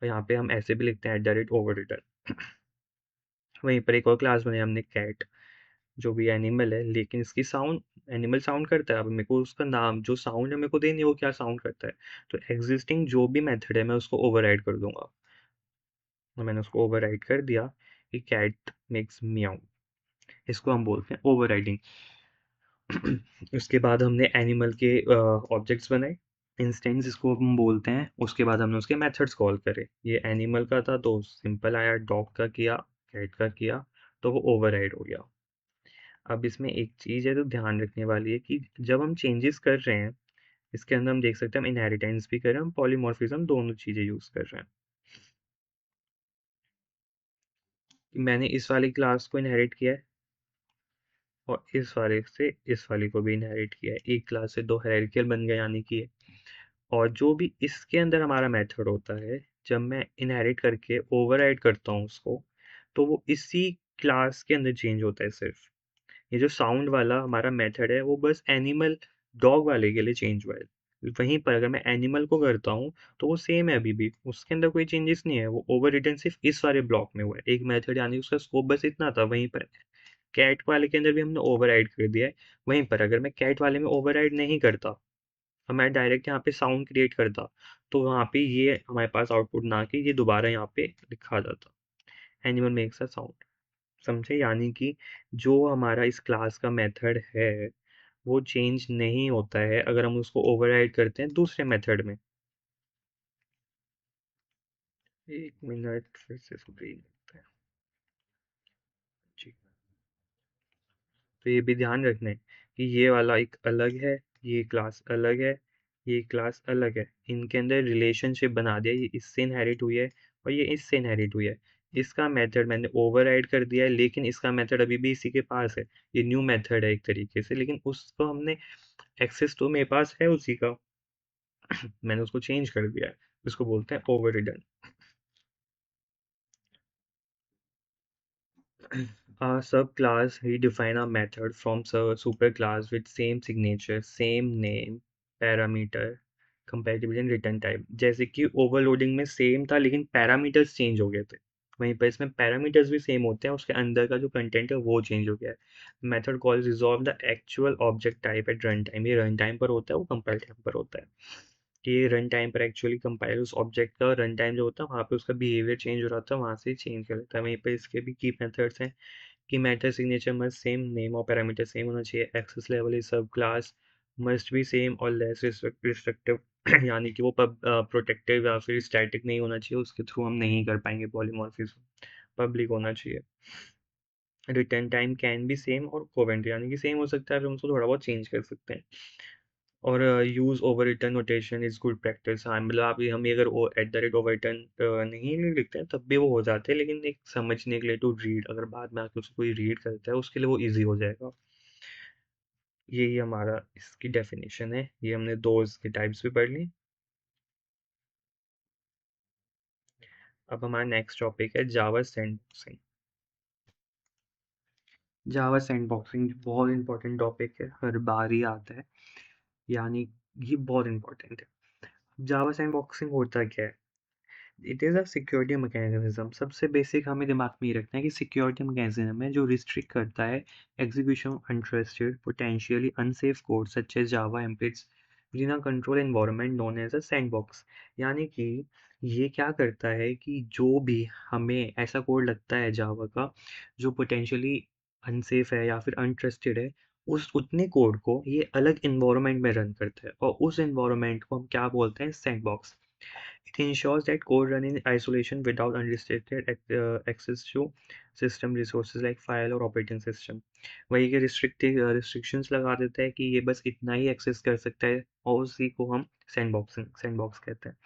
[SPEAKER 1] और यहाँ पे हम ऐसे भी लिखते हैं ओवर रिटर्न। वहीं पर एक और क्लास बनाई हमने कैट, जो भी एनिमल है लेकिन इसकी साउंड एनिमल साउंड करता है। अब मेरे को उसका नाम जो साउंड है मेरे को देनी है वो क्या साउंड करता है। तो एग्जिस्टिंग जो भी मेथड है मैं उसको ओवरराइड कर दूंगा। तो मैंने उसको ओवरराइड कर दिया कि कैट मेक्स म्याऊ। इसको हम बोलते हैं ओवरराइडिंग। उसके बाद हमने एनिमल के ऑब्जेक्ट्स बनाए, इंस्टेंस इसको हम बोलते हैं। उसके बाद हमने उसके मेथड्स कॉल करे। ये एनिमल का था तो सिंपल आया, डॉग का किया, कैट का किया, तो वो ओवरराइड हो गया। अब इसमें एक चीज़ है तो ध्यान रखने वाली है कि जब हम चेंजेस कर रहे हैं इसके अंदर हम देख सकते हैं हम इनहेरिटेंस भी कर रहे हैं, हम पॉलीमॉर्फिज्म दोनों चीज़ें यूज़ कर रहे हैं। मैंने इस वाली क्लास को इनहेरिट किया है और इस वाले से इस वाली को भी इनहेरिट किया है। एक क्लास से 2 हायरार्कियल बन गए यानी कि और जो भी इसके अंदर हमारा मेथड होता है जब मैं इनहेरिट करके ओवरराइड करता हूँ उसको, तो वो इसी क्लास के अंदर चेंज होता है सिर्फ। ये जो साउंड वाला हमारा मेथड है वो बस एनिमल डॉग वाले के लिए चेंज हुआ है। वहीं पर अगर मैं एनिमल को करता हूँ तो वो सेम है अभी भी, उसके अंदर कोई चेंजेस नहीं है। वो ओवर रिटर्न सिर्फ इस वाले ब्लॉक में हुआ है एक मेथड, यानी उसका स्कोप बस इतना था। वहीं पर कैट वाले के अंदर भी हमने ओवरराइड कर दिया है। वहीं पर अगर मैं कैट वाले में ओवरराइड नहीं करता और मैं डायरेक्ट यहाँ पे साउंड क्रिएट करता तो वहाँ पे ये हमारे पास आउटपुट ना कि ये दोबारा यहाँ पे लिखा जाता एनिमल मेक्स अ साउंड। समझे, यानी कि जो हमारा इस क्लास का मेथड है वो चेंज नहीं होता है अगर हम उसको ओवरराइड करते हैं दूसरे मेथड में। एक मिनट फिर से स्क्रीन देखते हैं जी। तो ये भी ध्यान रखना है कि ये वाला एक अलग है, ये क्लास अलग है, ये क्लास अलग है, इनके अंदर रिलेशनशिप बना दिया, ये इससे इनहेरिट हुई है और ये इससे इनहेरिट हुई है। इसका मेथड मैंने ओवरराइड कर दिया है, लेकिन इसका मेथड अभी भी इसी के पास है। ये न्यू मेथड है एक तरीके से, लेकिन उसको हमने एक्सेस तो मेरे पास है उसी का, मैंने उसको चेंज कर दिया है। इसको बोलते हैं ओवररिडन। A subclass redefine a method from superclass with same signature, same name, parameter, compatibility and return type। जैसे कि ओवरलोडिंग में सेम था लेकिन पैरामीटर्स चेंज हो गए थे, वहीं पर इसमें पैरामीटर्स भी सेम होते हैं, उसके अंदर का जो कंटेंट है वो चेंज हो गया है। Method call resolve the actual object type at run time. ये रन टाइम पर होता है, वो कंपाइल टाइम पर होता है। कि ये रन टाइम पर एक्चुअली कंपाइल उस ऑब्जेक्ट का रन टाइम जो होता है वहाँ पे उसका बिहेवियर चेंज हो रहा था, वहाँ से चेंज कर लेता है। वहीं पर इसके भी की मेथड्स हैं कि method signature must same, name और पैरामीटर सेम होना चाहिए, एक्सेस लेवल इज सब क्लास मस्ट बी सेम और लेस रिस्ट्रिक्टिव यानी कि वो प्रोटेक्टिव या फिर स्टैटिक नहीं होना चाहिए, उसके थ्रू हम नहीं कर पाएंगे पॉलीमॉर्फिज्म, पब्लिक होना चाहिए। Return time can be same और कोवेंट यानी कि सेम हो सकता है, फिर हम उसको थोड़ा बहुत चेंज कर सकते हैं। और use over return notation is good practice. हाँ, मतलब आप हम ये अगर वो at the rate over return नहीं लिखते हैं तब भी वो हो जाते हैं, लेकिन एक समझने के लिए टू रीड, अगर बाद में आके उसको कोई रीड करता है उसके लिए वो ईजी हो जाएगा। यही हमारा इसकी डेफिनेशन है। ये हमने दो इसके टाइप्स भी पढ़ ली। अब हमारा नेक्स्ट टॉपिक है जावा सैंडबॉक्सिंग। जावा सैंडबॉक्सिंग बहुत इंपॉर्टेंट टॉपिक है, हर बार ही आता है, यानी ये बहुत इंपॉर्टेंट है। जावा सैंडबॉक्सिंग होता क्या है? It is a security mechanism. सबसे बेसिक हमें दिमाग में ये रखना है कि सिक्योरिटी मैकेनिज्म है जो रिस्ट्रिक्ट करता है execution of untrusted potentially unsafe code such as Java applets within a controlled environment known as a sandbox. यानी कि ये क्या करता है कि जो भी हमें ऐसा कोड लगता है जावा का जो पोटेंशियली अनसेफ है या फिर अनट्रस्टेड है, उस उतने कोड को ये अलग इन्वायरमेंट में रन करता है और उस इन्वायरमेंट को हम क्या बोलते हैं? Sandbox. It ensures that code run in isolation without unrestricted access to system resources like file और operating system। वही के restrictions लगा देता है कि ये बस इतना ही एक्सेस कर सकता है और उसी को हम सैंडबॉक्स कहते हैं।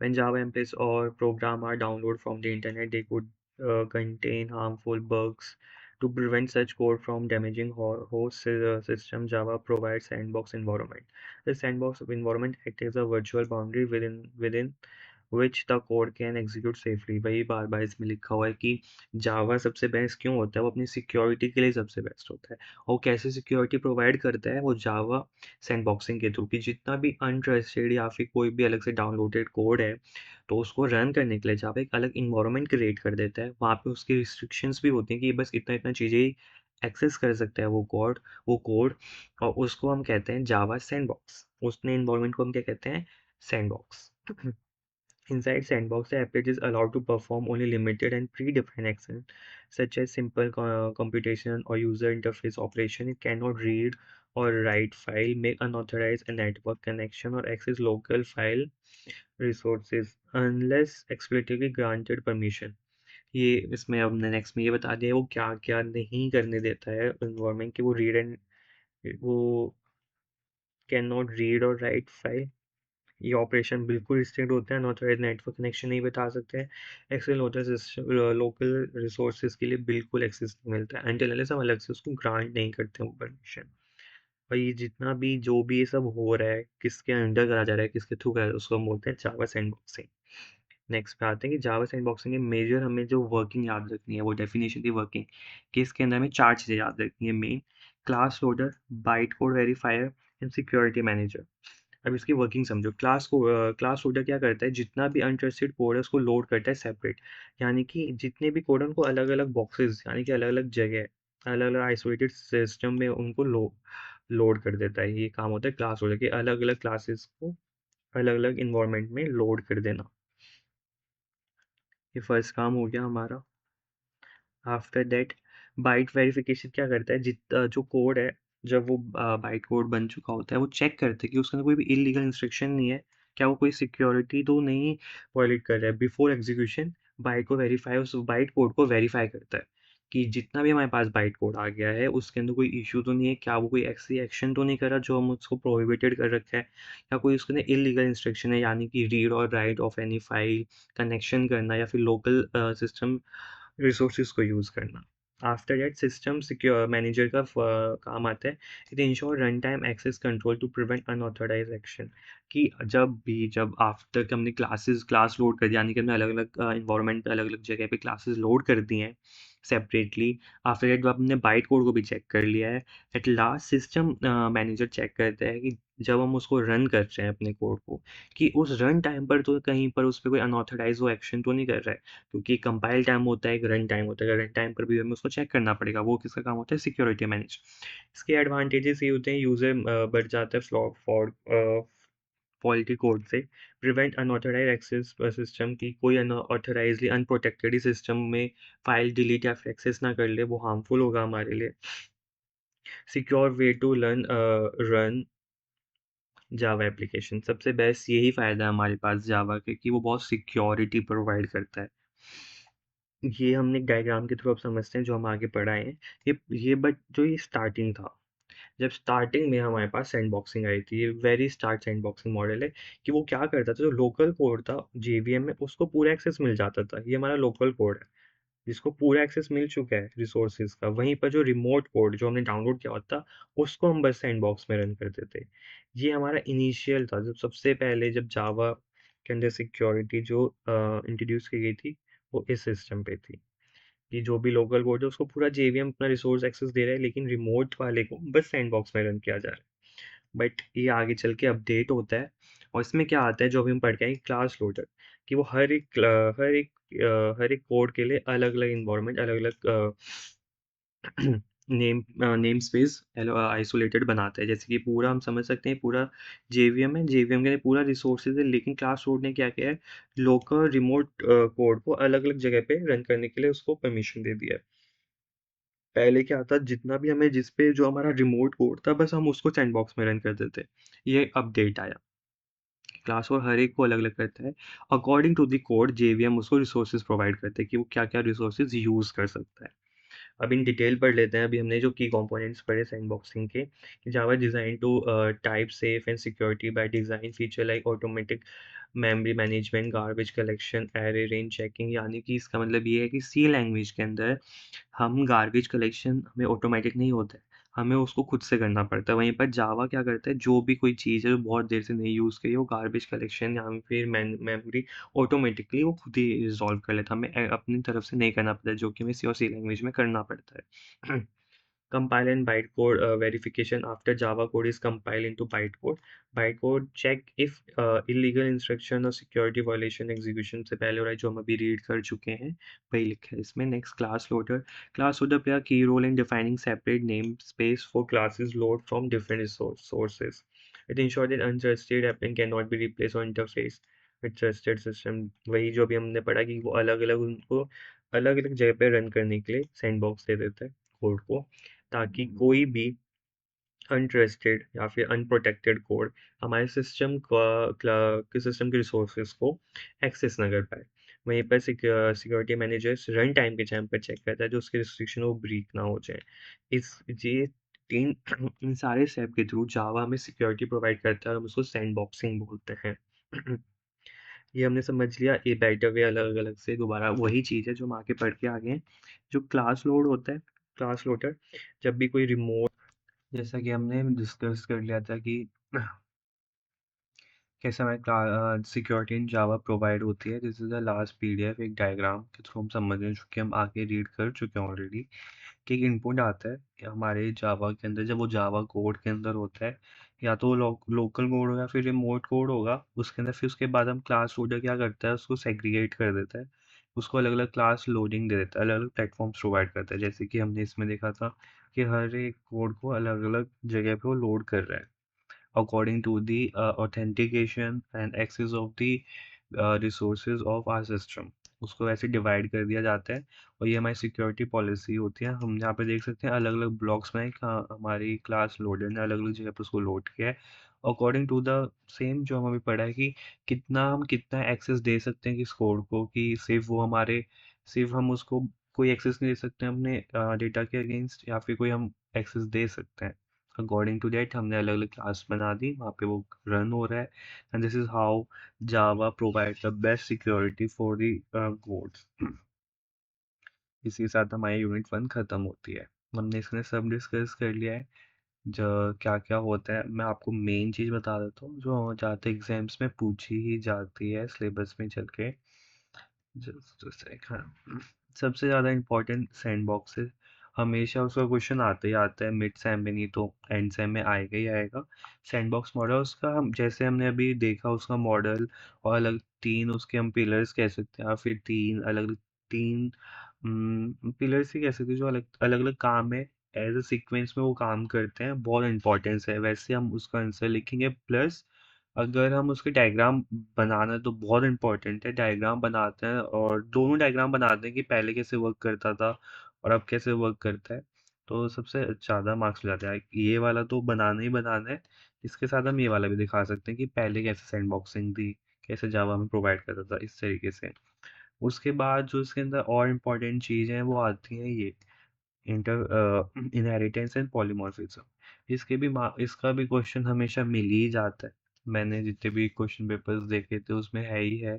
[SPEAKER 1] When Java templates or program are downloaded from the internet, they could contain harmful bugs. To prevent such code from damaging host system, Java provides sandbox environment. The sandbox environment acts as a virtual boundary within which the code can execute safely. वही बार बार इसमें लिखा हुआ है कि जावा सबसे बेस्ट क्यों होता है, वो अपनी सिक्योरिटी के लिए सबसे बेस्ट होता है। और कैसे सिक्योरिटी प्रोवाइड करता है वो जावा सैंडबॉक्सिंग के थ्रू, कि जितना भी अनट्रस्टेड या फिर कोई भी अलग से डाउनलोडेड कोड है तो उसको रन करने के लिए जावा एक अलग इन्वायरमेंट क्रिएट कर देता है। वहाँ पे उसकी रिस्ट्रिक्शंस भी होती हैं कि बस इतना इतना चीज़ें ही एक्सेस कर सकता है वो कोड और उसको हम कहते हैं जावा सैंडबॉक्स। उसने इन्वायरमेंट को हम क्या कहते हैं? Sandbox. Inside Sandbox, the applet is allowed to perform only limited and predefined actions, such as simple computation or user interface operation. It cannot read or write file, make unauthorized a network connection, or access local file resources unless explicitly granted permission। ये इसमें अब नेक्स्ट में ये बता दिया वो क्या क्या नहीं करने देता है इन्वायरमेंट कि वो रीड एंड वो कैन नॉट रीड और राइट फाइल। ये ऑपरेशन बिल्कुल रिस्ट्रिक्ट होते हैं, अनऑथराइज्ड नेटवर्क कनेक्शन नहीं बता सकते हैं, एक्सेल होता है लोकल रिसोर्सेज के लिए बिल्कुल एक्सेस नहीं मिलता है एंटिल अनलेस हम अलग से उसको ग्रांट नहीं करते हैं वो परमिशन। और ये जितना भी जो भी ये सब हो रहा है किसके अंडर करा जा रहा है, किसके थ्रू करा जा रहा है, उसको हम बोलते हैं जावा सैंडबॉक्सिंग। नेक्स्ट पे आते हैं कि जावा सैंडबॉक्सिंग में मेजर हमें जो वर्किंग याद रखनी है वो डेफिनेशन थी वर्किंग कि इसके अंदर हमें चार चीज़ें याद रखनी है main: class loader, byte code verifier and security manager. अब इसकी वर्किंग समझो। क्लास लोडर क्या करता है, जितना भी अनट्रस्टेड कोड है उसको लोड करता है सेपरेट, यानी कि जितने भी कोड है उनको अलग अलग बॉक्सेस यानी कि अलग अलग जगह अलग अलग आइसोलेटेड सिस्टम में उनको लोड कर देता है। ये काम होता है क्लास लोडर के, अलग अलग क्लासेस को अलग अलग इन्वायरमेंट में लोड कर देना। ये फर्स्ट काम हो गया हमारा। आफ्टर दैट बाइट वेरिफिकेशन क्या करता है, जो कोड है जब वो बाइट कोड बन चुका होता है वो चेक करता है कि उसके अंदर कोई भी इलीगल इंस्ट्रक्शन नहीं है, क्या वो कोई सिक्योरिटी तो नहीं वायलेट कर रहा है। बिफोर एग्जीक्यूशन बाइट को वेरीफाई उस बाइट कोड को वेरीफाई करता है कि जितना भी हमारे पास बाइट कोड आ गया है उसके अंदर कोई इश्यू तो नहीं है, क्या वो कोई ऐसी एक्शन तो नहीं कर रहा जो हम उसको प्रोहिबिटेड कर रखा है, या कोई उसके अंदर इलीगल इंस्ट्रक्शन है, यानी कि रीड और write of any file, connection करना, या फिर लोकल सिस्टम रिसोर्सेज को यूज़ करना। After that system secure manager का काम आता है, it ensure run time access control to prevent unauthorise action. कि जब आफ्टर कि हमने क्लास लोड कर दिया, यानी कि हमने अलग अलग इन्वायरमेंट पे अलग अलग जगह पे क्लासेस लोड कर दी हैं सेपरेटली, आफ्टर दैट जब हमने बाइट कोड को भी चेक कर लिया है, at last system manager check करता है कि जब हम उसको रन कर रहे हैं अपने कोड को, कि उस रन टाइम पर तो कहीं पर उस पर कोई अनऑथराइज वो एक्शन तो नहीं कर रहा है, क्योंकि कंपाइल टाइम होता है, एक रन टाइम होता है, रन टाइम पर भी हमें उसको चेक करना पड़ेगा, वो किसका काम होता है, सिक्योरिटी मैनेज। इसके एडवांटेजेस ये होते हैं, यूजर बढ़ जाता है फॉल्टी कोड से, प्रिवेंट अनऑथराइज एक्सेस सिस्टम की, कोई अनऑथराइजली अनप्रोटेक्टेड ही सिस्टम में फाइल डिलीट या फिर एक्सेस ना कर ले, वो हार्मफुल होगा हमारे लिए। Secure way to run Java application, सबसे बेस्ट यही फ़ायदा है हमारे पास जावा के, कि वो बहुत सिक्योरिटी प्रोवाइड करता है। ये हमने एक डायग्राम के थ्रू अब समझते हैं जो हम आगे पढ़ाए हैं। ये बट जो ये स्टार्टिंग था, जब स्टार्टिंग में हमारे पास सैंडबॉक्सिंग आई थी, ये वेरी स्टार्ट सैंडबॉक्सिंग मॉडल है, कि वो क्या करता था, जो लोकल कोड था जेवीएम में उसको पूरा एक्सेस मिल जाता था, ये हमारा लोकल कोड है जिसको पूरा एक्सेस मिल चुका है रिसोर्सेज का। वहीं पर जो रिमोट कोड जो हमने डाउनलोड किया होता उसको हम बस सैंडबॉक्स में रन करते थे। ये हमारा इनिशियल था, जब सबसे पहले जब जावा के अंदर सिक्योरिटी जो इंट्रोड्यूस की गई थी, वो इस सिस्टम पे थी कि जो भी लोकल कोड है उसको पूरा जेवीएम अपना रिसोर्स एक्सेस दे रहा है, लेकिन रिमोट वाले को बस सैंडबॉक्स में रन किया जा रहा है। बट ये आगे चल के अपडेट होता है, और इसमें क्या आता है जो अभी हम पढ़ के आए, क्लास लोडर, कि वो हर एक कोड के लिए अलग अलग इन्वायरमेंट, अलग अलग नेम स्पेस आइसोलेटेड बनाता है। जैसे कि पूरा हम समझ सकते हैं, पूरा जेवीएम है, जेवीएम के लिए पूरा रिसोर्सेज है, लेकिन क्लास लोड ने क्या किया है, लोकल रिमोट कोड को अलग अलग जगह पे रन करने के लिए उसको परमिशन दे दिया है। पहले क्या था, जितना भी हमें जिस पे जो हमारा रिमोट कोड था बस हम उसको सैंडबॉक्स में रन कर देते। ये अपडेट आया, क्लास और हर एक को अलग अलग करता है, according to the code JVM उसको रिसोर्सेज प्रोवाइड करते हैं कि वो क्या क्या रिसोर्सेज यूज कर सकता है। अब इन डिटेल पढ़ लेते हैं। अभी हमने जो की कंपोनेंट्स पढ़े सैंडबॉक्सिंग के, Java designed to type safe and security by design, feature like automatic memory management, garbage collection, array range checking, यानी कि इसका मतलब ये है कि सी लैंग्वेज के अंदर हम गार्बेज कलेक्शन हमें ऑटोमेटिक नहीं होता है, हमें उसको खुद से करना पड़ता है। वहीं पर जावा क्या करता है, जो भी कोई चीज़ है जो बहुत देर से नहीं यूज़ करी, वो गार्बेज कलेक्शन या फिर मेमोरी ऑटोमेटिकली वो खुद ही रिजॉल्व कर लेता है, हमें अपनी तरफ से नहीं करना पड़ता है, जो कि हमें सी और सी लैंग्वेज में करना पड़ता है। Compile and bytecode verification, after Java code is compiled into bytecode. Bytecode check if illegal instruction or security violation execution से पहले हो रहा है, जो हम अभी रीड कर चुके हैं वही लिखा है इसमें। Next, class loader play a key role in defining separate namespace for classes load from different sources. It ensures that untrusted append cannot be replaced or interface with trusted system. वही जो अभी हमने पढ़ा कि वो अलग अलग उनको अलग अलग जगह पे रन करने के लिए सैंडबॉक्स दे देता है कोड को, ताकि कोई भी अनट्रस्टेड या फिर अनप्रोटेक्टेड कोड हमारे सिस्टम के रिसोर्सेज को एक्सेस ना कर पाए। वहीं पर सिक्योरिटी मैनेजर्स रन टाइम के टाइम पर चेक करता है जो उसके रिस्ट्रिक्शन वो ब्रेक ना हो जाए। इस ये तीन इन सारे स्टेप के थ्रू जावा हमें सिक्योरिटी प्रोवाइड करता है, और हम उसको सैंडबॉक्सिंग बोलते हैं। ये हमने समझ लिया, ए बेटर वे अलग अलग से, दोबारा वही चीज़ है जो हम आगे पढ़ के आगे हैं। जो क्लास लोड होता है, क्लास लोडर, जब भी कोई रिमोट, जैसा कि हमने डिस्कस कर लिया था कि कैसे हमें सिक्योरिटी इन जावा प्रोवाइड होती है, this is the last PDF, एक डायग्राम के थ्रू हम समझ चुके हैं, हम आगे रीड कर चुके हैं ऑलरेडी, कि एक इनपुट आता है कि हमारे जावा के अंदर, जब वो जावा कोड के अंदर होता है, या तो लोकल कोड होगा फिर रिमोट कोड होगा उसके अंदर, फिर उसके बाद हम क्लास लोडर क्या करता है, उसको सेग्रीगेट कर देता है, उसको अलग अलग क्लास लोडिंग दे देता है, अलग अलग प्लेटफॉर्म्स प्रोवाइड करता है, जैसे कि हमने इसमें देखा था कि हर एक कोड को अलग अलग जगह पे वो लोड कर रहा है according to the authentication and access of the resources of our system, उसको ऐसे डिवाइड कर दिया जाता है। और ये हमारी सिक्योरिटी पॉलिसी होती है। हम यहाँ पे देख सकते हैं अलग अलग ब्लॉक्स में हमारी क्लास लोडर ने अलग अलग जगह पर उसको लोड किया है, अकॉर्डिंग टू द सेम जो हम अभी पढ़ा है कि हम कितना एक्सेस दे सकते हैं किस कोड को, कि सिर्फ वो हमारे सिर्फ हम उसको कोई एक्सेस नहीं दे सकते हैं अपने डेटा के अगेंस्ट, या फिर कोई हम एक्सेस दे सकते हैं। अकॉर्डिंग टू दैट हमने अलग अलग क्लास बना दी, वहाँ पे वो रन हो रहा है। And this is how Java provide the best security for the codes. इसी के साथ हमारी यूनिट 1 खत्म होती है। हमने इसमें सब डिस्कस कर लिया है जो क्या क्या होता है। मैं आपको मेन चीज़ बता देता हूँ जो ज़्यादातर एग्जाम्स में पूछी ही जाती है सिलेबस में चल के। Just a second. सबसे ज़्यादा इम्पोर्टेंट सैंडबॉक्स है। हमेशा उसका क्वेश्चन आता ही आता है, मिड सेम में नहीं तो एंड सेम में आएगा ही आएगा। सैंडबॉक्स मॉडल उसका, हम जैसे हमने अभी देखा उसका मॉडल, और अलग तीन उसके हम पिलर्स कह सकते हैं, या फिर तीन अलग अलग तीन पिलर्स ही कह सकते हैं जो अलग अलग अलग काम है, एज अ सीक्वेंस में वो काम करते हैं, बहुत इंपॉर्टेंस है। वैसे हम उसका आंसर लिखेंगे। प्लस अगर हम उसके डायग्राम बनाना है तो बहुत इंपॉर्टेंट है, डायग्राम बनाते हैं और दोनों डायग्राम बनाते हैं कि पहले कैसे वर्क करता था और अब कैसे वर्क करता है, तो सबसे ज़्यादा मार्क्स मिल जाता है। ये वाला तो बनाना ही बनाना है, इसके साथ हम ये वाला भी दिखा सकते हैं कि पहले कैसे सैंडबॉक्सिंग थी, कैसे जावा में प्रोवाइड करता था, इस तरीके से। उसके बाद जो इसके अंदर और इम्पोर्टेंट चीज़ें हैं वो आती हैं ये इनहेरिटेंस एंड पॉलीमॉर्फिज्म। इसका भी क्वेश्चन हमेशा मिल ही जाता है। मैंने जितने भी क्वेश्चन पेपर्स देखे थे उसमें है ही है,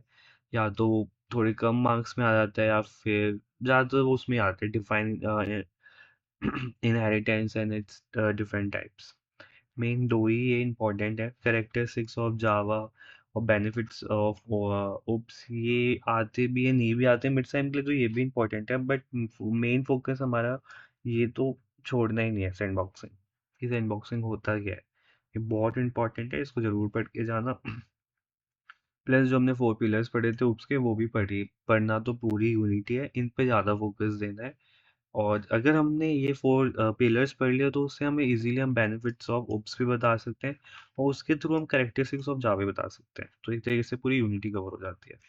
[SPEAKER 1] या तो थोड़े कम मार्क्स में आ जाता है या फिर ज़्यादातर वो उसमें आते हैं, define inheritance and it's different types. Main दो ही ये इम्पोर्टेंट है, कैरेक्टरिस्टिक्स ऑफ जावा और बेनिफिट्स ऑफ ओप्स। ये आते भी है नहीं भी आते मिड सेम के लिए, तो ये भी इम्पोर्टेंट है, बट मेन फोकस हमारा ये तो छोड़ना ही नहीं है सैंडबॉक्सिंग। ये सैंडबॉक्सिंग होता क्या है, ये बहुत इंपॉर्टेंट है, इसको जरूर पढ़ के जाना। प्लस जो हमने 4 पिलर्स पढ़े थे उसके, वो भी पढ़ना तो पूरी यूनिटी है, इन पे ज़्यादा फोकस देना है। और अगर हमने ये 4 पिलर्स पढ़ लिया तो उससे हमें इजीली हम बेनिफिट्स ऑफ ओप्स भी बता सकते हैं, और उसके थ्रू हम कैरेक्टरिस्टिक्स ऑफ जावा भी बता सकते हैं, तो एक तरीके से पूरी यूनिटी कवर हो जाती है।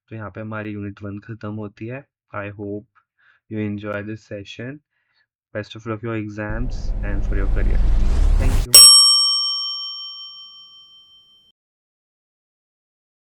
[SPEAKER 1] तो यहाँ पे हमारी यूनिट 1 खत्म होती है। I hope you enjoy this session. Best of luck your exams and for your career. Thank you.